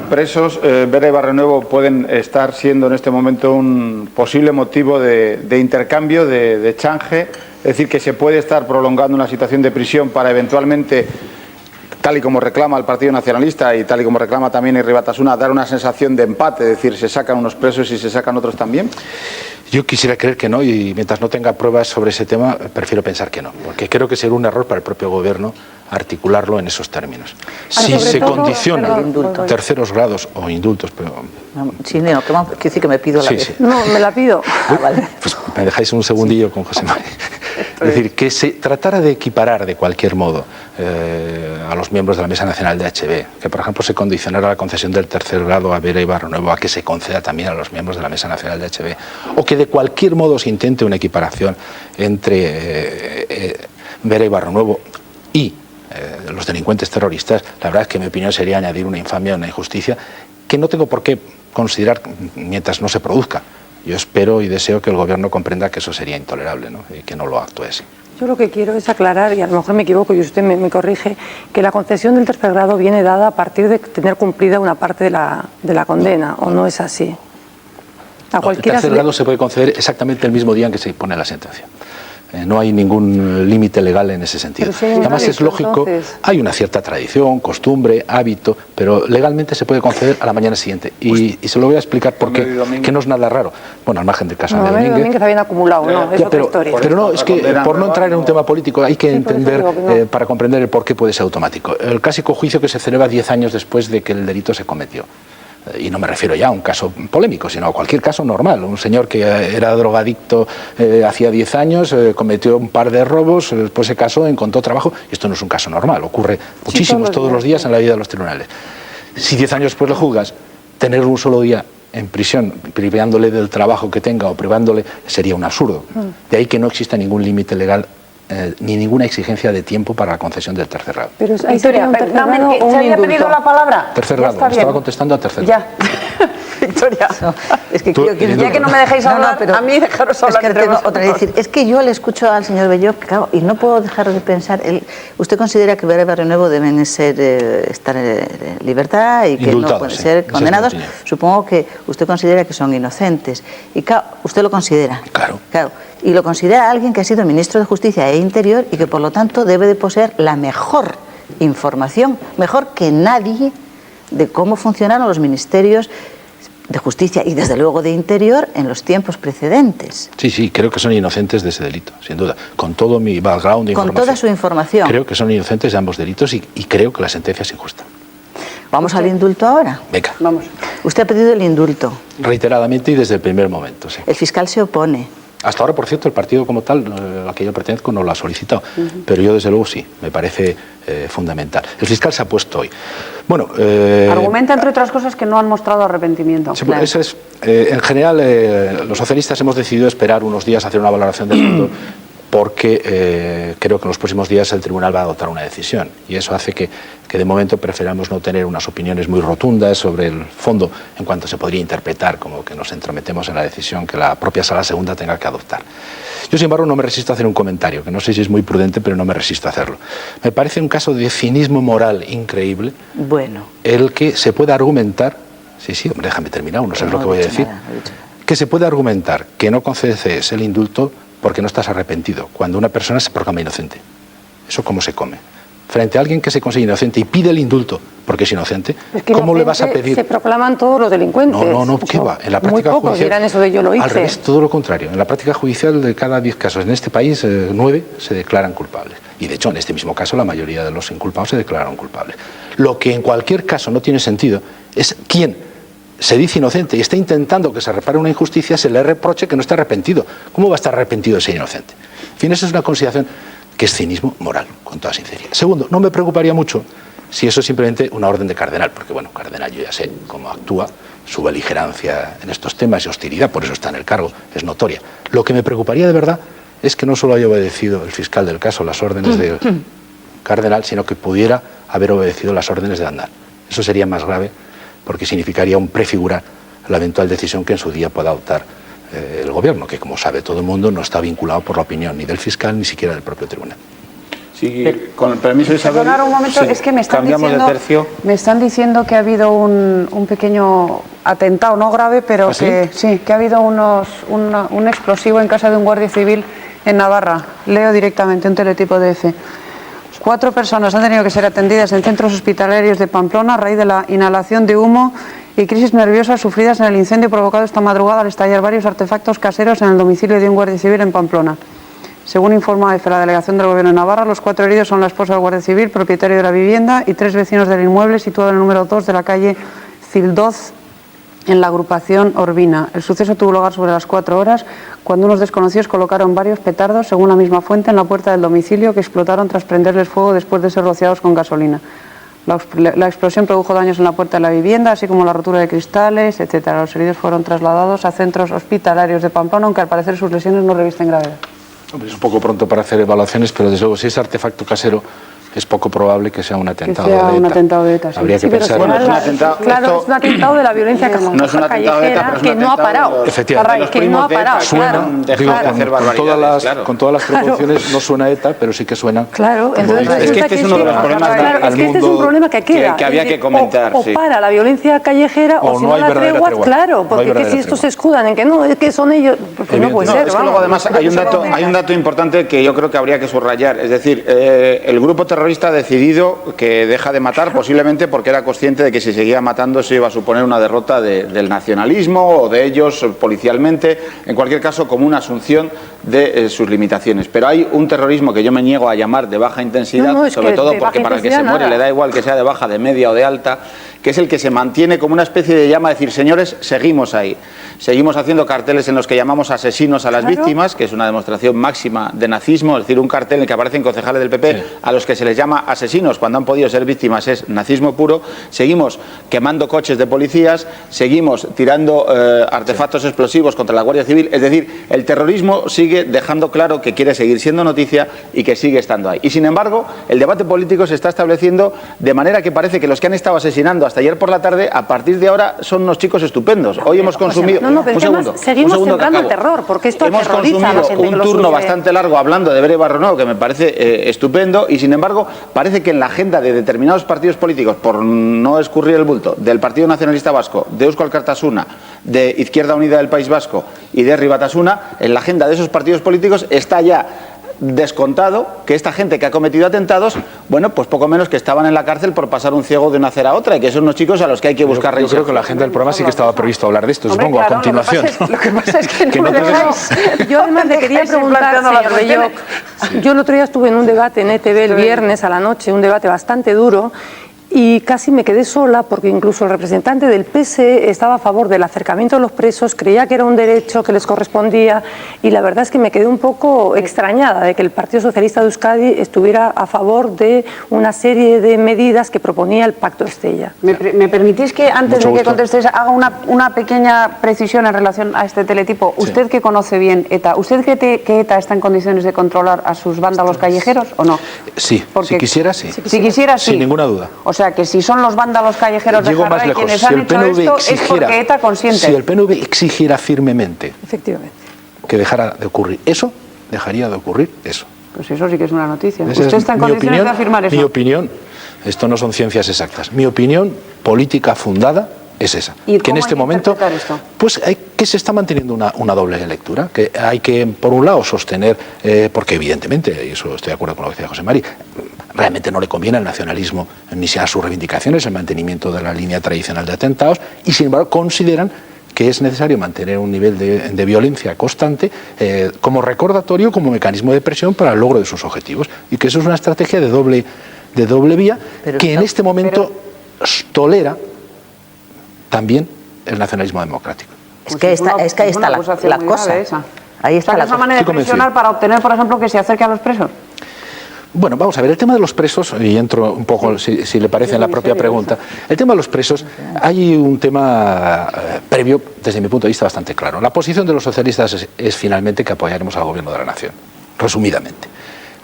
S5: presos, Vera y Barrionuevo, pueden estar siendo en este momento un posible motivo de intercambio, de change? Es decir, que se puede estar prolongando una situación de prisión para eventualmente, tal y como reclama el Partido Nacionalista y tal y como reclama también Irri Batasuna, dar una sensación de empate, es decir, se sacan unos presos y se sacan otros también.
S2: Yo quisiera creer que no, y mientras no tenga pruebas sobre ese tema, prefiero pensar que no, porque creo que sería un error para el propio gobierno articularlo en esos términos. Si se condiciona terceros grados o indultos, pero...
S3: Sí, no, quiero decir que me pido la vez.
S2: Sí.
S4: No, me la pido.
S3: Vale.
S2: Pues me dejáis un segundillo con José María. Es decir, que se tratara de equiparar de cualquier modo a los miembros de la Mesa Nacional de HB, que por ejemplo se condicionara la concesión del tercer grado a Vera y Barrionuevo a que se conceda también a los miembros de la Mesa Nacional de HB, o que de cualquier modo se intente una equiparación entre Vera y Barrionuevo y los delincuentes terroristas. La verdad es que mi opinión sería añadir una infamia, una injusticia, que no tengo por qué considerar mientras no se produzca. Yo espero y deseo que el gobierno comprenda que eso sería intolerable, ¿no? Y que no lo actúe así.
S4: Yo lo que quiero es aclarar, y a lo mejor me equivoco y usted me corrige, que la concesión del tercer grado viene dada a partir de tener cumplida una parte de la condena, ¿o no es así?
S2: El tercer grado se puede conceder exactamente el mismo día en que se impone la sentencia. No hay ningún límite legal en ese sentido.
S4: Si
S2: además es lógico, hay una cierta tradición, costumbre, hábito, pero legalmente se puede conceder a la mañana siguiente. Y se lo voy a explicar por qué, que no es nada raro. Bueno, al margen del caso de Domínguez
S4: habían acumulado, ¿no? Es otra historia.
S2: Pero no, es que por no entrar en un tema político hay que entender, para comprender el por qué puede ser automático. El clásico juicio que se celebra 10 años después de que el delito se cometió. Y no me refiero ya a un caso polémico, sino a cualquier caso normal. Un señor que era drogadicto hacía 10 años, cometió un par de robos, después se casó, encontró trabajo. Y esto no es un caso normal, ocurre muchísimos todos los días en la vida de los tribunales. Si 10 años después le juzgas, tener un solo día en prisión, privándole del trabajo que tenga o privándole, sería un absurdo. De ahí que no exista ningún límite legal ni ninguna exigencia de tiempo para la concesión del tercer grado.
S4: Pero ahí sería un tercer grado o un
S1: ¿se había pedido la palabra?
S2: Tercer grado, estaba contestando a tercer grado.
S1: Ya. Victoria,
S3: No, es que
S1: ya que no me dejáis hablar, a mí dejaros hablar.
S3: Es que tengo otra vez, decir, es que yo le escucho al señor Bello, claro, y no puedo dejar de pensar, usted considera que Vera y Barrionuevo deben estar en libertad y que
S2: indultados,
S3: no pueden ser condenados. Supongo que usted considera que son inocentes. Y claro, usted lo considera.
S2: Claro.
S3: Y lo considera alguien que ha sido ministro de Justicia e Interior y que por lo tanto debe de poseer la mejor información, mejor que nadie, de cómo funcionaron los ministerios de Justicia y desde luego de Interior en los tiempos precedentes.
S2: Sí, creo que son inocentes de ese delito, sin duda. Con todo mi background de información.
S3: Con toda su información.
S2: Creo que son inocentes de ambos delitos y creo que la sentencia es injusta.
S3: ¿Vamos al indulto ahora?
S2: Venga.
S1: Vamos.
S3: Usted ha pedido el indulto.
S2: Reiteradamente y desde el primer momento, sí.
S3: El fiscal se opone.
S2: Hasta ahora, por cierto, el partido como tal, al que yo pertenezco, no lo ha solicitado. Pero yo, desde luego, sí. Me parece fundamental. El fiscal se ha puesto hoy. Bueno,
S1: argumenta, entre otras cosas, que no han mostrado arrepentimiento.
S2: Sí, claro. Eso es, en general, los socialistas hemos decidido esperar unos días a hacer una valoración del fondo porque creo que en los próximos días el tribunal va a adoptar una decisión. Y eso hace que de momento preferamos no tener unas opiniones muy rotundas sobre el fondo en cuanto se podría interpretar como que nos entrometemos en la decisión que la propia Sala Segunda tenga que adoptar. Yo, sin embargo, no me resisto a hacer un comentario, que no sé si es muy prudente, pero no me resisto a hacerlo. Me parece un caso de cinismo moral increíble,
S3: bueno,
S2: el que se pueda argumentar, sí, hombre, déjame terminar, no sé lo que voy a decir, que se puede argumentar que no concedes el indulto porque no estás arrepentido, cuando una persona se proclama inocente. ¿Eso cómo se come? Frente a alguien que se consigue inocente y pide el indulto porque es inocente, ¿cómo le vas a pedir?
S4: Se proclaman todos los delincuentes.
S2: No, ¿qué va? En la práctica
S4: muy pocos
S2: judicial
S4: dirán eso de yo lo hice.
S2: Al revés, todo lo contrario. En la práctica judicial, de cada 10 casos en este país, 9 se declaran culpables. Y de hecho, en este mismo caso, la mayoría de los inculpados se declararon culpables. Lo que en cualquier caso no tiene sentido es quién se dice inocente y está intentando que se repare una injusticia, se le reproche que no está arrepentido. ¿Cómo va a estar arrepentido de ser inocente? En fin, esa es una consideración que es cinismo moral, con toda sinceridad. Segundo, no me preocuparía mucho si eso es simplemente una orden de Cardenal, porque bueno, Cardenal yo ya sé cómo actúa, su beligerancia en estos temas y hostilidad, por eso está en el cargo, es notoria. Lo que me preocuparía de verdad es que no solo haya obedecido el fiscal del caso las órdenes del Cardenal, sino que pudiera haber obedecido las órdenes de Aznar. Eso sería más grave porque significaría un prefigurar la eventual decisión que en su día pueda adoptar el gobierno, que como sabe todo el mundo no está vinculado por la opinión ni del fiscal ni siquiera del propio tribunal.
S5: Sí, con el permiso de Isabel.
S1: Perdonar un momento, sí, es que me están diciendo que ha habido un pequeño atentado, no grave, pero
S2: ¿Ah, sí?
S1: que ha habido un explosivo en casa de un guardia civil en Navarra. Leo directamente un teletipo de EFE. 4 personas han tenido que ser atendidas en centros hospitalarios de Pamplona a raíz de la inhalación de humo y crisis nerviosas sufridas en el incendio provocado esta madrugada al estallar varios artefactos caseros en el domicilio de un guardia civil en Pamplona. Según informa la Delegación del Gobierno de Navarra, los 4 heridos son la esposa del guardia civil, propietario de la vivienda, y 3 vecinos del inmueble situado en el número 2 de la calle Cildoz, en la agrupación Orbina. El suceso tuvo lugar sobre las 4 horas, cuando unos desconocidos colocaron varios petardos, según la misma fuente, en la puerta del domicilio, que explotaron tras prenderles fuego después de ser rociados con gasolina. La explosión produjo daños en la puerta de la vivienda, así como la rotura de cristales, etc. Los heridos fueron trasladados a centros hospitalarios de Pamplona, aunque al parecer sus lesiones no revisten gravedad.
S2: Es un poco pronto para hacer evaluaciones, pero desde luego si es artefacto casero es poco probable que sea un atentado de ETA.
S1: Un atentado de ETA, sí.
S2: Habría que pensar.
S5: Bueno, es un atentado.
S4: Claro, es un atentado de la violencia
S5: no es un atentado de ETA, pero es un
S4: que no ha parado.
S2: Efectivamente.
S4: Que no ha parado.
S2: Suena, con todas las proporciones no suena ETA, pero sí que suena.
S4: Claro, entonces
S5: es que este es uno de los problemas
S4: este es un problema que queda.
S5: Que había que comentar.
S4: O para la violencia callejera o si no la tregua, claro, porque si estos se escudan en que no, es que son ellos, pues no puede ser.
S5: Es que luego además hay un dato importante que yo creo que habría que subrayar, es decir, el grupo terrorista ha decidido que deja de matar, posiblemente porque era consciente de que si seguía matando eso iba a suponer una derrota del nacionalismo o de ellos policialmente, en cualquier caso como una asunción de sus limitaciones. Pero hay un terrorismo que yo me niego a llamar de baja intensidad, sobre todo porque para el que se muere le da igual que sea de baja, de media o de alta, que es el que se mantiene como una especie de llama, decir, señores, seguimos ahí. Seguimos haciendo carteles en los que llamamos asesinos a las víctimas, que es una demostración máxima de nazismo, es decir, un cartel en el que aparecen concejales del PP a los que se les llama asesinos cuando han podido ser víctimas, es nazismo puro. Seguimos quemando coches de policías, seguimos tirando artefactos explosivos contra la Guardia Civil, es decir, el terrorismo sigue dejando claro que quiere seguir siendo noticia y que sigue estando ahí. Y sin embargo, el debate político se está estableciendo de manera que parece que los que han estado asesinando hasta ayer por la tarde, a partir de ahora son unos chicos estupendos. Hoy hemos consumido...
S4: seguimos sembrando el terror, porque esto
S5: hemos consumido un turno bastante largo hablando de Bere Barronó, que me parece estupendo, y sin embargo parece que en la agenda de determinados partidos políticos, por no escurrir el bulto, del Partido Nacionalista Vasco, de Eusko Alkartasuna, de Izquierda Unida del País Vasco y de Herri Batasuna, en la agenda de esos partidos políticos está ya descontado que esta gente que ha cometido atentados, bueno, pues poco menos que estaban en la cárcel por pasar un ciego de una acera a otra, y que son unos chicos a los que hay que buscar reinserción.
S2: Yo creo que la agenda del programa sí que estaba previsto hablar de esto, supongo,
S1: claro,
S2: a continuación.
S1: Lo que pasa es que no me dejáis.
S4: Yo además le quería preguntar, señor Belloc, yo el otro día estuve en un debate en ETV el viernes a la noche, un debate bastante duro, y casi me quedé sola porque incluso el representante del PSE estaba a favor del acercamiento de los presos, creía que era un derecho que les correspondía, y la verdad es que me quedé un poco extrañada de que el Partido Socialista de Euskadi estuviera a favor de una serie de medidas que proponía el Pacto Estella.
S1: ¿Me permitís que antes de que contestéis haga una pequeña precisión en relación a este teletipo?
S2: Sí.
S1: Usted que conoce bien ETA, ¿usted cree que ETA está en condiciones de controlar a sus vándalos callejeros o no?
S2: Sí,
S1: porque,
S2: si quisiera, sí.
S1: Si quisiera, sí.
S2: Sin ninguna duda.
S1: O sea, que si son los vándalos callejeros de Jarray quienes
S2: si
S1: han
S2: el
S1: hecho
S2: PNV
S1: esto, es porque ETA consiente.
S2: Si el PNV exigiera firmemente
S4: Efectivamente.
S2: que dejara de ocurrir eso, dejaría de ocurrir eso.
S1: Pues eso sí que es una noticia.
S2: Esa
S1: ¿Usted está en condiciones de afirmar eso?
S2: Mi opinión, esto no son ciencias exactas, mi opinión política fundada es esa.
S1: ¿Y
S2: que en este momento,
S1: esto?
S2: pues hay que se está manteniendo una doble lectura, que hay que, por un lado, sostener, porque evidentemente, y eso estoy de acuerdo con lo que decía José Mari, realmente no le conviene al nacionalismo ni a sus reivindicaciones el mantenimiento de la línea tradicional de atentados, y sin embargo consideran que es necesario mantener un nivel de violencia constante como recordatorio, como mecanismo de presión para el logro de sus objetivos, y que eso es una estrategia de doble vía, pero que en este momento tolera también el nacionalismo democrático.
S3: Es que ahí está la cosa. Ahí está la
S1: manera de presionar para obtener, por ejemplo, que se acerque a los presos.
S2: Bueno, vamos a ver, el tema de los presos, y entro un poco, si le parece, en la propia pregunta. El tema de los presos, hay un tema previo, desde mi punto de vista, bastante claro. La posición de los socialistas es finalmente que apoyaremos al gobierno de la nación, resumidamente.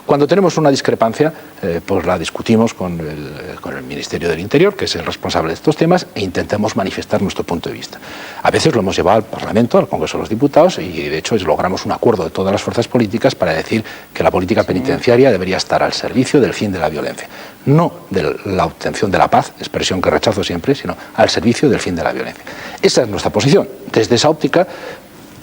S2: Cuando tenemos una discrepancia, pues la discutimos con el Ministerio del Interior, que es el responsable de estos temas, e intentamos manifestar nuestro punto de vista. A veces lo hemos llevado al Parlamento, al Congreso de los Diputados, y de hecho logramos un acuerdo de todas las fuerzas políticas para decir que la política penitenciaria debería estar al servicio del fin de la violencia. No de la obtención de la paz, expresión que rechazo siempre, sino al servicio del fin de la violencia. Esa es nuestra posición. Desde esa óptica,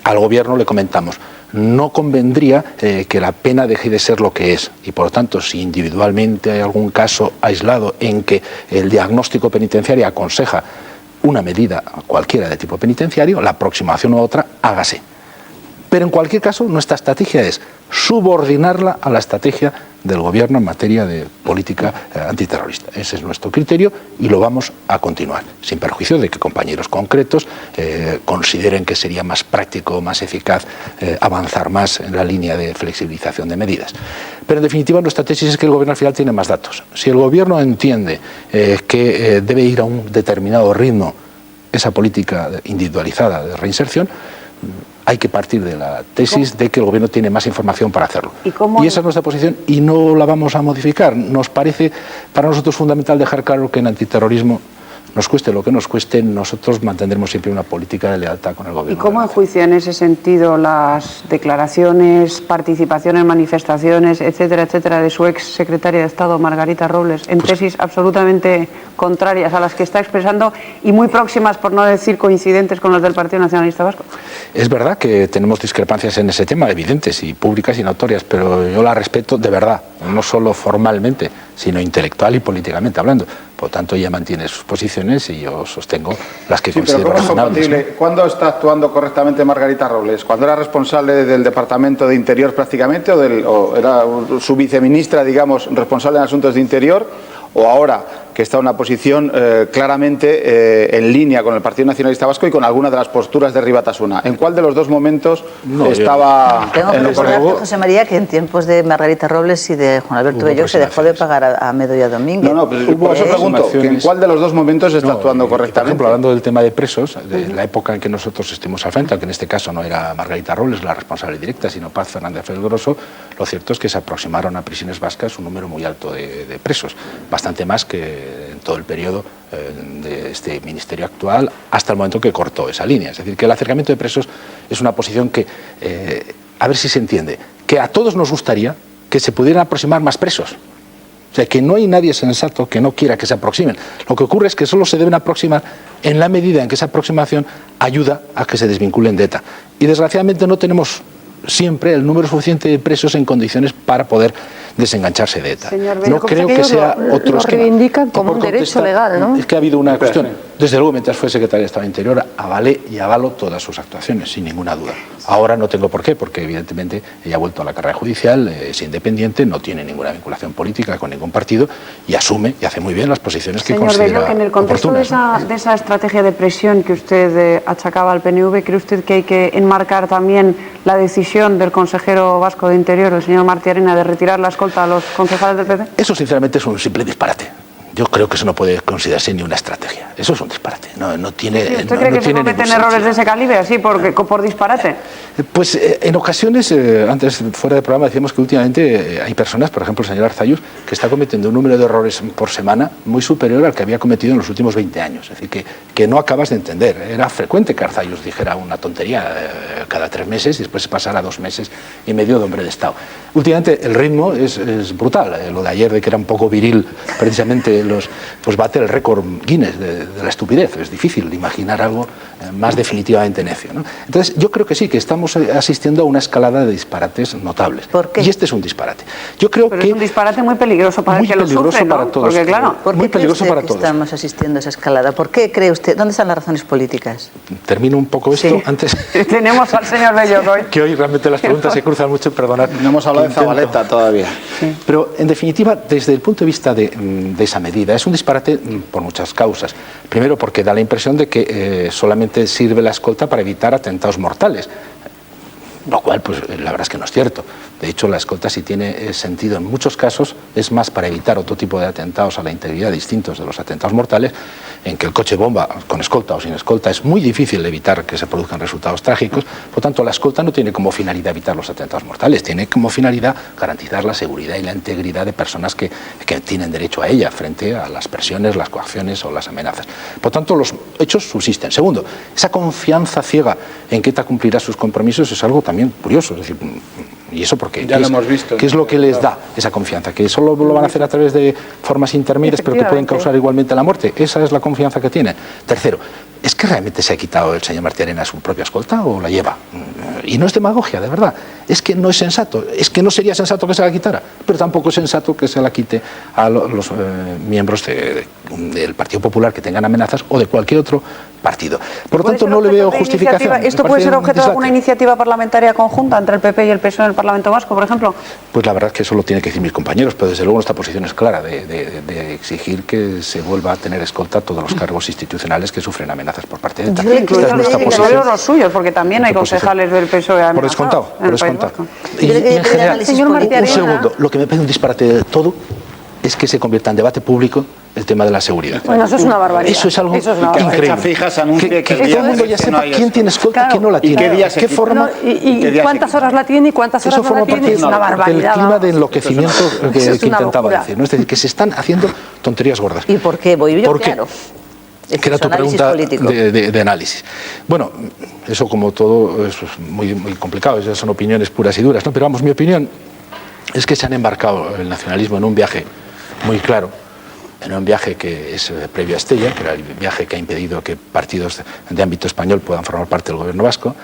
S2: al Gobierno le comentamos: no convendría que la pena deje de ser lo que es, y por lo tanto, si individualmente hay algún caso aislado en que el diagnóstico penitenciario aconseja una medida cualquiera de tipo penitenciario, la aproximación u otra hágase. Pero en cualquier caso, nuestra estrategia es subordinarla a la estrategia del Gobierno en materia de política antiterrorista. Ese es nuestro criterio y lo vamos a continuar, sin perjuicio de que compañeros concretos consideren que sería más práctico, más eficaz avanzar más en la línea de flexibilización de medidas. Pero en definitiva, nuestra tesis es que el Gobierno al final tiene más datos. Si el Gobierno entiende que debe ir a un determinado ritmo esa política individualizada de reinserción, hay que partir de la tesis de que el Gobierno tiene más información para hacerlo. Y esa es nuestra posición y no la vamos a modificar. Nos parece para nosotros fundamental dejar claro que en antiterrorismo, nos cueste lo que nos cueste, nosotros mantendremos siempre una política de lealtad con el Gobierno.
S1: ¿Y cómo enjuicia en ese sentido las declaraciones, participación en manifestaciones, etcétera, etcétera, de su ex secretaria de Estado, Margarita Robles, en tesis absolutamente contrarias a las que está expresando y muy próximas, por no decir coincidentes, con las del Partido Nacionalista Vasco?
S2: Es verdad que tenemos discrepancias en ese tema, evidentes y públicas y notorias, pero yo la respeto de verdad, no solo formalmente, sino intelectual y políticamente hablando. Por tanto, ella mantiene sus posiciones y yo sostengo las que considero razonables.
S5: ¿Cuándo está actuando correctamente Margarita Robles? ¿Cuando era responsable del Departamento de Interior prácticamente o era su viceministra, digamos, responsable en asuntos de Interior? ¿O ahora que está en una posición claramente en línea con el Partido Nacionalista Vasco y con alguna de las posturas de Rivera Tasuna? ¿En cuál de los dos momentos estaba
S3: Tengo que recordarte, José María, que en tiempos de Margarita Robles y de Juan Alberto Bello se dejó de pagar a Medo y a Domínguez.
S5: No, pero por eso pregunto, ¿en cuál de los dos momentos está actuando correctamente?
S2: Por ejemplo, hablando del tema de presos, de la época en que nosotros estuvimos al frente, aunque en este caso no era Margarita Robles la responsable directa, sino Paz Fernández Felgroso, lo cierto es que se aproximaron a prisiones vascas un número muy alto de presos, bastante más que en todo el periodo de este ministerio actual hasta el momento que cortó esa línea. Es decir, que el acercamiento de presos es una posición que, a ver si se entiende, que a todos nos gustaría que se pudieran aproximar más presos. O sea, que no hay nadie sensato que no quiera que se aproximen. Lo que ocurre es que solo se deben aproximar en la medida en que esa aproximación ayuda a que se desvinculen de ETA. Y desgraciadamente no tenemos siempre el número suficiente de presos en condiciones para poder desengancharse de ETA.
S4: No creo que sea otro esquema. Lo reivindican como un derecho legal, ¿no?
S2: Es que ha habido una cuestión. Desde luego, mientras fue secretaria de Estado de Interior, avalé y avalo todas sus actuaciones, sin ninguna duda. Ahora no tengo por qué, porque evidentemente ella ha vuelto a la carrera judicial, es independiente, no tiene ninguna vinculación política con ningún partido y asume y hace muy bien las posiciones que considera oportunas.
S1: Señor Bello, en el contexto de esa estrategia de presión que usted achacaba al PNV, ¿cree usted que hay que enmarcar también la decisión del consejero vasco de Interior, el señor Martí Arena, de retirar la escolta a los concejales del PP?
S2: Eso sinceramente es un simple disparate. Yo creo que eso no puede considerarse ni una estrategia. Eso es un disparate. No tiene.
S1: ¿Sí? ¿Usted cree que se cometen errores de ese calibre así por disparate?
S2: Pues en ocasiones, antes fuera del programa decíamos que últimamente hay personas, por ejemplo el señor Arzallus, que está cometiendo un número de errores por semana muy superior al que había cometido en los últimos 20 años. Es decir, que no acabas de entender. Era frecuente que Arzallus dijera una tontería cada 3 meses y después se pasara 2 meses y medio de hombre de Estado. Últimamente el ritmo es brutal. Lo de ayer de que era un poco viril precisamente pues bate el récord Guinness de la estupidez. Es difícil imaginar algo más definitivamente necio, ¿no? Entonces, yo creo que sí, que estamos asistiendo a una escalada de disparates notables.
S3: ¿Por qué?
S2: Y este es un disparate. Yo creo
S1: Pero
S2: que
S1: es un disparate muy peligroso para el que lo sufre, ¿no?
S2: para todos.
S1: Porque, claro,
S3: ¿Por qué
S2: muy
S3: cree
S2: peligroso
S3: usted
S2: para
S3: que
S2: todos.
S3: estamos asistiendo a esa escalada? ¿Por qué cree usted? ¿Dónde están las razones políticas?
S2: Termino un poco esto
S1: sí.
S2: antes.
S1: Tenemos al señor Bello hoy.
S2: Que hoy realmente las preguntas se cruzan mucho, perdonad.
S5: No hemos hablado de Zabaleta todavía.
S2: Sí. Pero, en definitiva, desde el punto de vista de esa medida, es un disparate por muchas causas. Primero, porque da la impresión de que solamente sirve la escolta para evitar atentados mortales, lo cual, pues, la verdad es que no es cierto. De hecho, la escolta sí tiene sentido en muchos casos, es más para evitar otro tipo de atentados a la integridad distintos de los atentados mortales, en que el coche bomba, con escolta o sin escolta, es muy difícil evitar que se produzcan resultados trágicos. Por tanto, la escolta no tiene como finalidad evitar los atentados mortales, tiene como finalidad garantizar la seguridad y la integridad de personas que tienen derecho a ella frente a las presiones, las coacciones o las amenazas. Por tanto, los hechos subsisten. Segundo, esa confianza ciega en que ETA cumplirá sus compromisos es algo también curioso. Es decir, ¿y eso por qué?
S5: Ya lo hemos visto.
S2: ¿Qué es lo que les da esa confianza? ¿Que solo lo van a hacer a través de formas intermedias pero que pueden causar igualmente la muerte? Esa es la confianza que tienen. Tercero, ¿es que realmente se ha quitado el señor Martí Arenas su propia escolta o la lleva? Y no es demagogia, de verdad. Es que no es sensato. Es que no sería sensato que se la quitara, pero tampoco es sensato que se la quite a los miembros del Partido Popular que tengan amenazas o de cualquier otro partido. Por lo tanto, no le veo justificación.
S1: ¿Esto puede ser objeto de alguna iniciativa parlamentaria conjunta entre el PP y el PSOE en el Parlamento Vasco, por ejemplo?
S2: Pues la verdad es que eso lo tienen que decir mis compañeros, pero desde luego nuestra posición es clara de exigir que se vuelva a tener escolta a todos los cargos institucionales que sufren amenazas por parte de ETA.
S1: Esta es nuestra posición. Los suyos, porque también hay concejales del PSOE amenazados.
S2: Por descontado, por descontado.
S3: Y en general,
S2: un segundo, lo que me parece un disparate de todo es que se convierta en debate público el tema de la seguridad.
S4: Bueno, eso es una barbaridad.
S2: Eso es algo increíble.
S5: Fijas anuncie
S2: que todo el mundo ya sepa quién tiene escolta, quién no la tiene.
S5: ¿Y qué día se
S2: qué forma?
S4: ¿Y cuántas horas la tiene y cuántas horas no la tiene? Es una barbaridad.
S2: El clima de enloquecimiento que intentaba decir, ¿no? Es decir, que se están haciendo tonterías gordas.
S3: ¿Y por qué? Voy yo, claro.
S2: Que era tu pregunta de análisis. Bueno, eso como todo es muy, muy complicado, esas son opiniones puras y duras, ¿no? Pero vamos, mi opinión es que se han embarcado el nacionalismo en un viaje muy claro, en un viaje que es previo a Estella, que era el viaje que ha impedido que partidos de ámbito español puedan formar parte del gobierno vasco,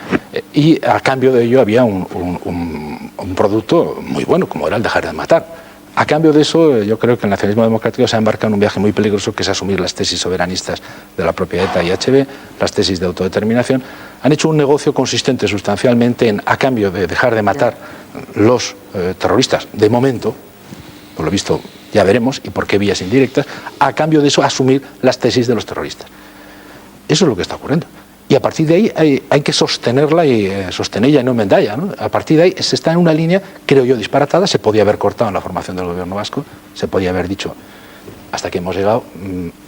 S2: y a cambio de ello había un producto muy bueno, como era el dejar de matar. A cambio de eso, yo creo que el nacionalismo democrático se ha embarcado en un viaje muy peligroso, que es asumir las tesis soberanistas de la propia ETA y HB, las tesis de autodeterminación. Han hecho un negocio consistente sustancialmente en, a cambio de dejar de matar los terroristas, de momento, por lo visto ya veremos, y por qué vías indirectas, a cambio de eso asumir las tesis de los terroristas. Eso es lo que está ocurriendo. Y a partir de ahí hay que sostenerla y sostenerla y no enmendarla, ¿no? A partir de ahí se está en una línea, creo yo, disparatada. Se podía haber cortado en la formación del gobierno vasco, se podía haber dicho hasta que hemos llegado,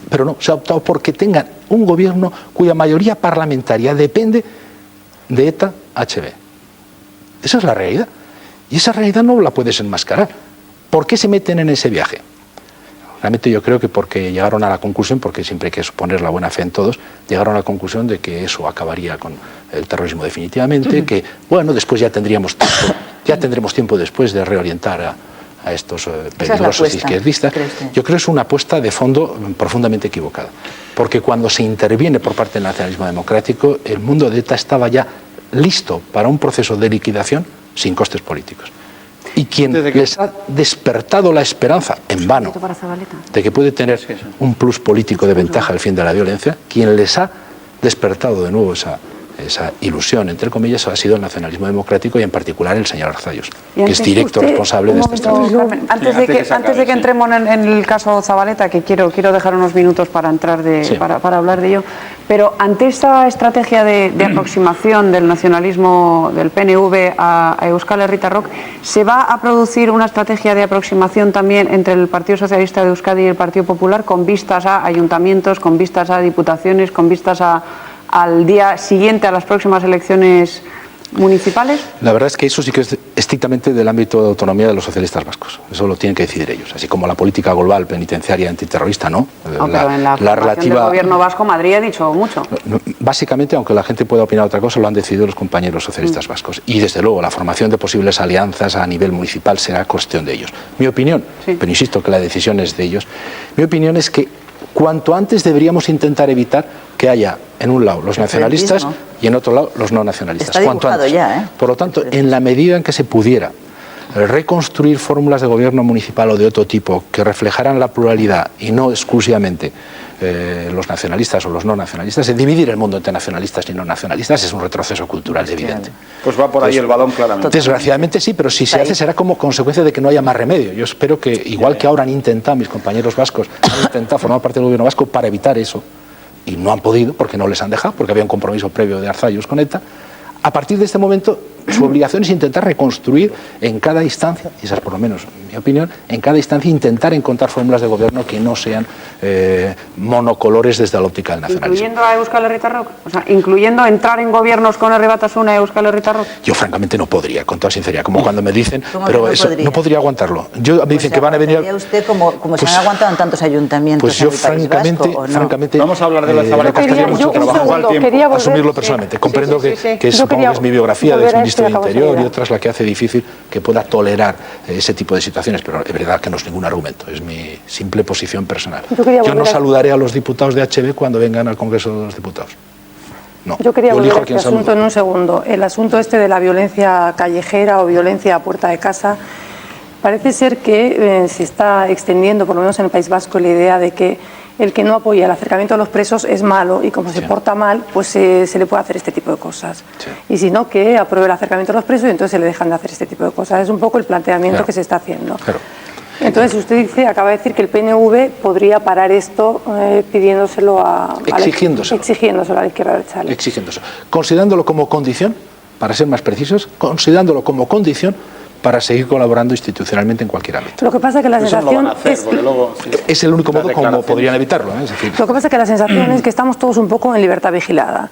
S2: pero no, se ha optado porque tengan un gobierno cuya mayoría parlamentaria depende de ETA-HB. Esa es la realidad. Y esa realidad no la puedes enmascarar. ¿Por qué se meten en ese viaje? Realmente yo creo que porque llegaron a la conclusión, porque siempre hay que suponer la buena fe en todos, llegaron a la conclusión de que eso acabaría con el terrorismo definitivamente, que bueno, después ya tendremos tiempo después de reorientar a estos peligrosos izquierdistas. Yo creo que es una apuesta de fondo profundamente equivocada, porque cuando se interviene por parte del nacionalismo democrático, el mundo de ETA estaba ya listo para un proceso de liquidación sin costes políticos. Y quien les ha despertado la esperanza, en vano, de que puede tener un plus político de ventaja al fin de la violencia, quien les ha despertado de nuevo esa ilusión, entre comillas, ha sido el nacionalismo democrático y en particular el señor Arzayus, que es directo responsable de esta estrategia.
S1: Antes de que entremos en el caso Zabaleta, que quiero dejar unos minutos para entrar para hablar de ello, pero ante esta estrategia de aproximación del nacionalismo del PNV a Euskal Herritarrok, ¿se va a producir una estrategia de aproximación también entre el Partido Socialista de Euskadi y el Partido Popular con vistas a ayuntamientos, con vistas a diputaciones, con vistas al día siguiente a las próximas elecciones municipales?
S2: La verdad es que eso sí que es estrictamente del ámbito de autonomía de los socialistas vascos. Eso lo tienen que decidir ellos. Así como la política global penitenciaria antiterrorista, ¿no?
S1: Pero en la relativa del gobierno vasco, Madrid ha dicho mucho.
S2: Básicamente, aunque la gente pueda opinar otra cosa, lo han decidido los compañeros socialistas vascos. Y desde luego, la formación de posibles alianzas a nivel municipal será cuestión de ellos. Mi opinión, pero insisto que la decisión es de ellos, mi opinión es que cuanto antes deberíamos intentar evitar que haya en un lado los nacionalistas y en otro lado los no nacionalistas.
S3: Está
S2: cuanto antes.
S3: Ya, ¿eh?
S2: Por lo tanto, en la medida en que se pudiera reconstruir fórmulas de gobierno municipal o de otro tipo que reflejaran la pluralidad y no exclusivamente los nacionalistas o los no nacionalistas, dividir el mundo entre nacionalistas y no nacionalistas es un retroceso cultural evidente.
S5: Pues va por ahí el balón claramente.
S2: Desgraciadamente sí, pero si se hace será como consecuencia de que no haya más remedio. Yo espero que, igual que ahora han intentado mis compañeros vascos, han intentado formar parte del gobierno vasco para evitar eso, y no han podido porque no les han dejado, porque había un compromiso previo de Arzayus con ETA. A partir de este momento, su obligación es intentar reconstruir en cada instancia, y esa es por lo menos mi opinión, en cada instancia intentar encontrar fórmulas de gobierno que no sean monocolores desde la óptica del nacionalismo.
S1: ¿Incluyendo a Euskal Herritarrok? O sea, incluyendo entrar en gobiernos con Herri Batasuna y Euskal Herritarrok.
S2: Yo francamente no podría, con toda sinceridad, como cuando me dicen, pero eso no podría aguantarlo. Me dicen que van a venir.
S3: Usted como se han aguantado en tantos ayuntamientos?
S2: Pues yo francamente,
S5: vamos a hablar de la Zabaleta.
S2: Mucho trabajo asumirlo personalmente. Comprendo que supongo que es mi biografía de exministro de Interior y otras la que hace difícil que pueda tolerar ese tipo de situaciones, pero es verdad que no es ningún argumento, es mi simple posición personal. Yo no saludaré a los diputados de HB cuando vengan al Congreso de los Diputados. No.
S4: Yo quería volver a este asunto en un segundo. El asunto este de la violencia callejera o violencia a puerta de casa, parece ser que se está extendiendo, por lo menos en el País Vasco, la idea de que el que no apoya el acercamiento a los presos es malo y como se porta mal, pues se le puede hacer este tipo de cosas. Y si no, que apruebe el acercamiento a los presos y entonces se le dejan de hacer este tipo de cosas. Es un poco el planteamiento que se está haciendo. Entonces usted acaba de decir que el PNV podría parar esto pidiéndoselo exigiéndoselo a la izquierda abertzale.
S2: Exigiéndoselo. Considerándolo como condición, para ser más precisos, considerándolo como condición para seguir colaborando institucionalmente en cualquier ámbito.
S4: Lo que pasa es que la sensación
S2: es el único modo como podrían evitarlo. Es decir,
S4: lo que pasa es que la sensación es que estamos todos un poco en libertad vigilada.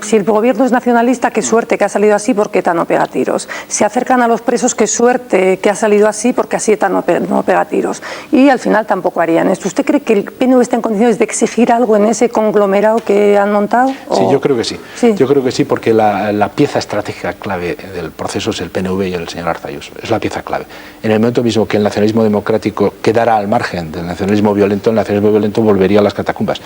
S4: Si el gobierno es nacionalista, qué suerte que ha salido así porque ETA no pega tiros. Se acercan a los presos, qué suerte que ha salido así porque así ETA no pega tiros. Y al final tampoco harían esto. ¿Usted cree que el PNV está en condiciones de exigir algo en ese conglomerado que han montado?
S2: Sí, yo creo que sí. Yo creo que sí, porque la pieza estratégica clave del proceso es el PNV y el señor Arzayus. Es la pieza clave. En el momento mismo que el nacionalismo democrático quedara al margen del nacionalismo violento, el nacionalismo violento volvería a las catacumbas,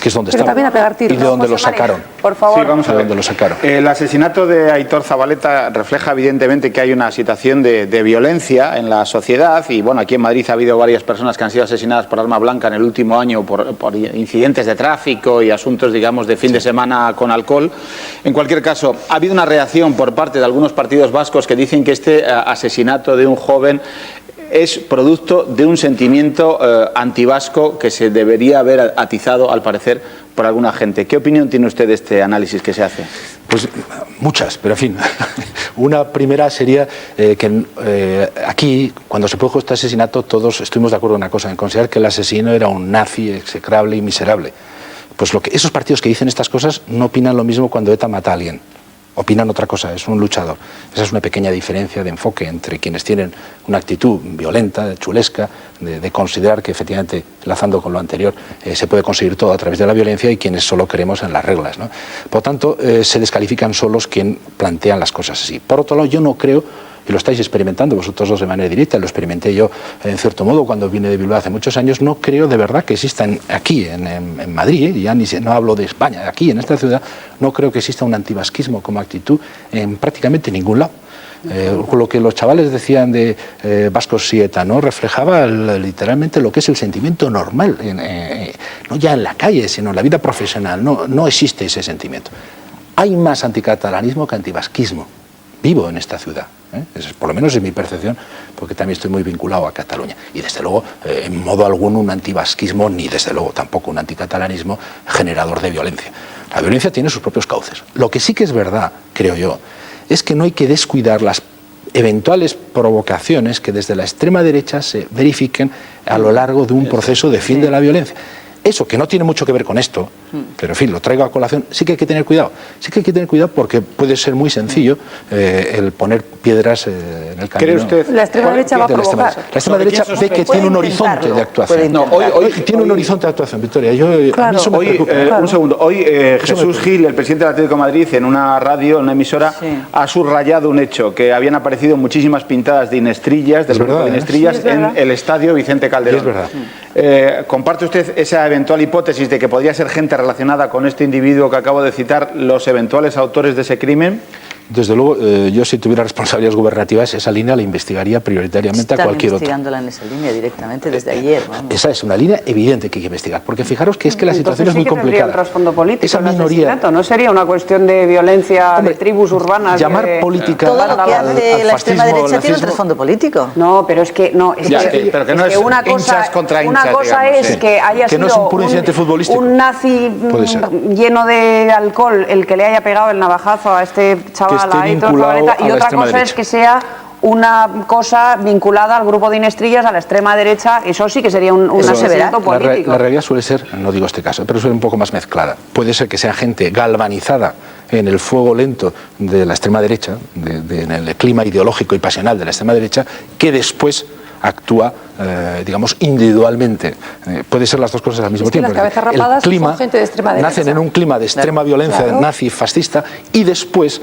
S2: que es donde estaba.
S4: También a pegar tiros.
S2: Y de donde lo sacaron.
S1: Por favor.
S5: Sí, vamos a ver.
S2: De donde lo sacaron.
S5: El asesinato de Aitor Zabaleta refleja evidentemente que hay una situación de violencia en la sociedad y bueno, aquí en Madrid ha habido varias personas que han sido asesinadas por arma blanca en el último año por incidentes de tráfico y asuntos, digamos, de fin de semana con alcohol. En cualquier caso, ha habido una reacción por parte de algunos partidos vascos que dicen que este asesinato de un joven es producto de un sentimiento antivasco que se debería haber atizado, al parecer, por alguna gente. ¿Qué opinión tiene usted de este análisis que se hace?
S2: Pues muchas, pero en fin. Una primera sería que aquí, cuando se produjo este asesinato, todos estuvimos de acuerdo en una cosa, en considerar que el asesino era un nazi execrable y miserable. Pues esos partidos que dicen estas cosas no opinan lo mismo cuando ETA mata a alguien. Opinan otra cosa, es un luchador. Esa es una pequeña diferencia de enfoque entre quienes tienen una actitud violenta, chulesca, de considerar que efectivamente, enlazando con lo anterior, se puede conseguir todo a través de la violencia y quienes solo creemos en las reglas, ¿no? Por tanto, se descalifican solos quien plantean las cosas así. Por otro lado, yo no creo, y lo estáis experimentando vosotros dos de manera directa, lo experimenté yo en cierto modo cuando vine de Bilbao hace muchos años, no creo de verdad que existan aquí en Madrid, ya no hablo de España, aquí en esta ciudad, no creo que exista un antivasquismo como actitud en prácticamente ningún lado. Lo que los chavales decían de vascos y ETA, ¿no? Reflejaba literalmente lo que es el sentimiento normal, no ya en la calle, sino en la vida profesional, no existe ese sentimiento. Hay más anticatalanismo que antivasquismo vivo en esta ciudad. Por lo menos es mi percepción, porque también estoy muy vinculado a Cataluña. Y desde luego, en modo alguno, un antivasquismo, ni desde luego tampoco un anticatalanismo generador de violencia. La violencia tiene sus propios cauces. Lo que sí que es verdad, creo yo, es que no hay que descuidar las eventuales provocaciones que desde la extrema derecha se verifiquen a lo largo de un proceso de fin de la violencia. Eso, que no tiene mucho que ver con esto, pero en fin, lo traigo a colación. Sí que hay que tener cuidado. Sí que hay que tener cuidado porque puede ser muy sencillo el poner piedras en el camino.
S5: ¿Cree usted?
S4: La extrema derecha va a provocar.
S2: La extrema derecha ve que tiene un horizonte de actuación.
S5: No, hoy
S2: tiene un horizonte de actuación, Victoria. A mí eso me preocupa.
S5: Un segundo. Hoy Jesús Gil, el presidente del Atlético de Madrid, en una radio, en una emisora, ha subrayado un hecho, que habían aparecido muchísimas pintadas de Inestrillas, del grupo de Inestrillas, en el estadio Vicente Calderón.
S2: Es verdad.
S5: ¿Comparte usted esa eventual hipótesis de que podría ser gente relacionada con este individuo que acabo de citar, los eventuales autores de ese crimen?
S2: Desde luego, yo si tuviera responsabilidades gubernativas, esa línea la investigaría prioritariamente a cualquier otra.
S3: Están investigándola en esa línea directamente desde ayer. Vamos.
S2: Esa es una línea evidente que hay que investigar, porque fijaros que es que la situación es muy complicada.
S1: Un trasfondo político,
S2: esa minoría,
S1: no sería una cuestión de violencia de tribus urbanas.
S2: Llamar política
S3: todo lo que hace la extrema derecha tiene un trasfondo político.
S1: No, pero es que no, es
S5: pero que no es
S1: una cosa,
S5: hinchas contra hinchas,
S1: una cosa
S5: digamos,
S1: es que haya
S2: que
S1: sido
S2: no es un puro incidente futbolístico.
S1: Un nazi lleno de alcohol el que le haya pegado el navajazo a este chaval ahí, y otra cosa es que sea una cosa vinculada al grupo de Inestrillas, a la extrema derecha. Eso sí que sería un asesinato político.
S2: La realidad suele ser, no digo este caso, pero suele un poco más mezclada. Puede ser que sea gente galvanizada en el fuego lento de la extrema derecha, en el clima ideológico y pasional de la extrema derecha, que después actúa, digamos, individualmente. Puede ser las dos cosas al mismo tiempo.
S4: Las cabezas rapadas
S2: el clima,
S4: son gente de extrema derecha.
S2: nacen en un clima de extrema violencia nazi, fascista, y después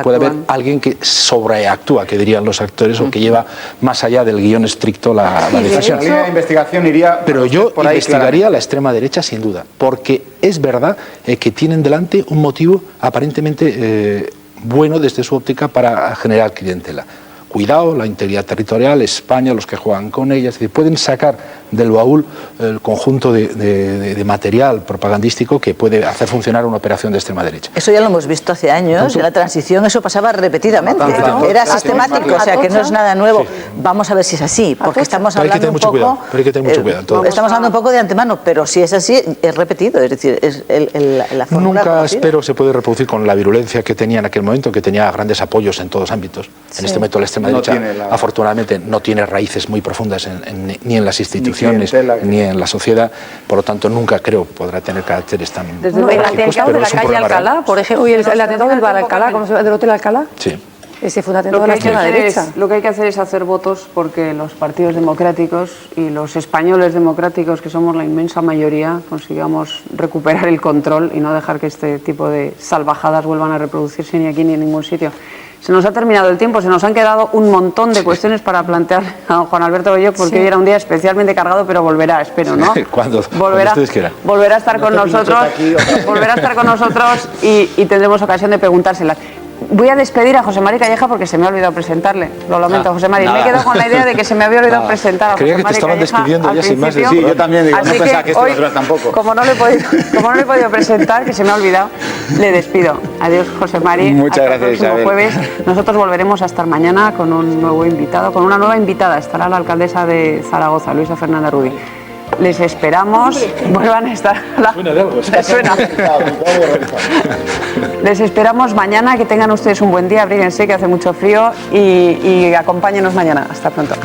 S2: puede haber alguien que sobreactúa, que dirían los actores, o que lleva más allá del guión estricto la decisión.
S5: La línea de investigación iría...
S2: Pero yo investigaría la extrema derecha sin duda, porque es verdad que tienen delante un motivo aparentemente bueno desde su óptica para generar clientela. Cuidado, la integridad territorial, España, los que juegan con ella, es decir, pueden sacar del baúl el conjunto de material propagandístico que puede hacer funcionar una operación de extrema derecha.
S3: Eso ya lo hemos visto hace años, en la transición eso pasaba repetidamente, era sistemático, o sea que no es nada nuevo. Vamos a ver si es así, porque estamos hablando un poco...
S2: Pero hay que tener mucho cuidado.
S3: Estamos hablando un poco de antemano, pero si es así, es repetido, es decir, es la fórmula.
S2: Nunca, espero, se puede reproducir con la virulencia que tenía en aquel momento, que tenía grandes apoyos en todos ámbitos. En este momento la extrema derecha, afortunadamente, no tiene raíces muy profundas ni en las instituciones ni en la sociedad, por lo tanto nunca creo podrá tener caracteres tan
S4: el atentado de la calle Alcalá, por ejemplo, el atentado del bar Alcalá, ¿cómo se llama? Del Hotel Alcalá.
S2: Sí.
S4: Ese fue un atentado de la extrema derecha.
S1: Lo que hay que hacer es hacer votos porque los partidos democráticos y los españoles democráticos, que somos la inmensa mayoría, consigamos recuperar el control y no dejar que este tipo de salvajadas vuelvan a reproducirse ni aquí ni en ningún sitio. Se nos ha terminado el tiempo, se nos han quedado un montón de cuestiones para plantear a Juan Alberto Belloc, porque hoy era un día especialmente cargado, pero volverá, espero, ¿no?
S2: Cuando ustedes quieran.
S1: Volverá a estar con nosotros, y tendremos ocasión de preguntárselas. Voy a despedir a José Mari Calleja porque se me ha olvidado presentarle. Lo lamento, José Mari. Me he quedado con la idea de que se me había olvidado presentar a José Mari Calleja.
S2: Creía que te estaban despidiendo ya sin más.
S5: Sí, yo también digo, no pensaba que esto no dura tampoco.
S1: Como no le he podido presentar, que se me ha olvidado, le despido. Adiós, José Mari.
S5: Muchas gracias, Isabel.
S1: Jueves. Nosotros volveremos a estar mañana con un nuevo invitado, con una nueva invitada. Estará la alcaldesa de Zaragoza, Luisa Fernanda Rubí. Les esperamos, vuelvan a estar. Suena. Les esperamos mañana, que tengan ustedes un buen día, abríguense que hace mucho frío y acompáñenos mañana. Hasta pronto.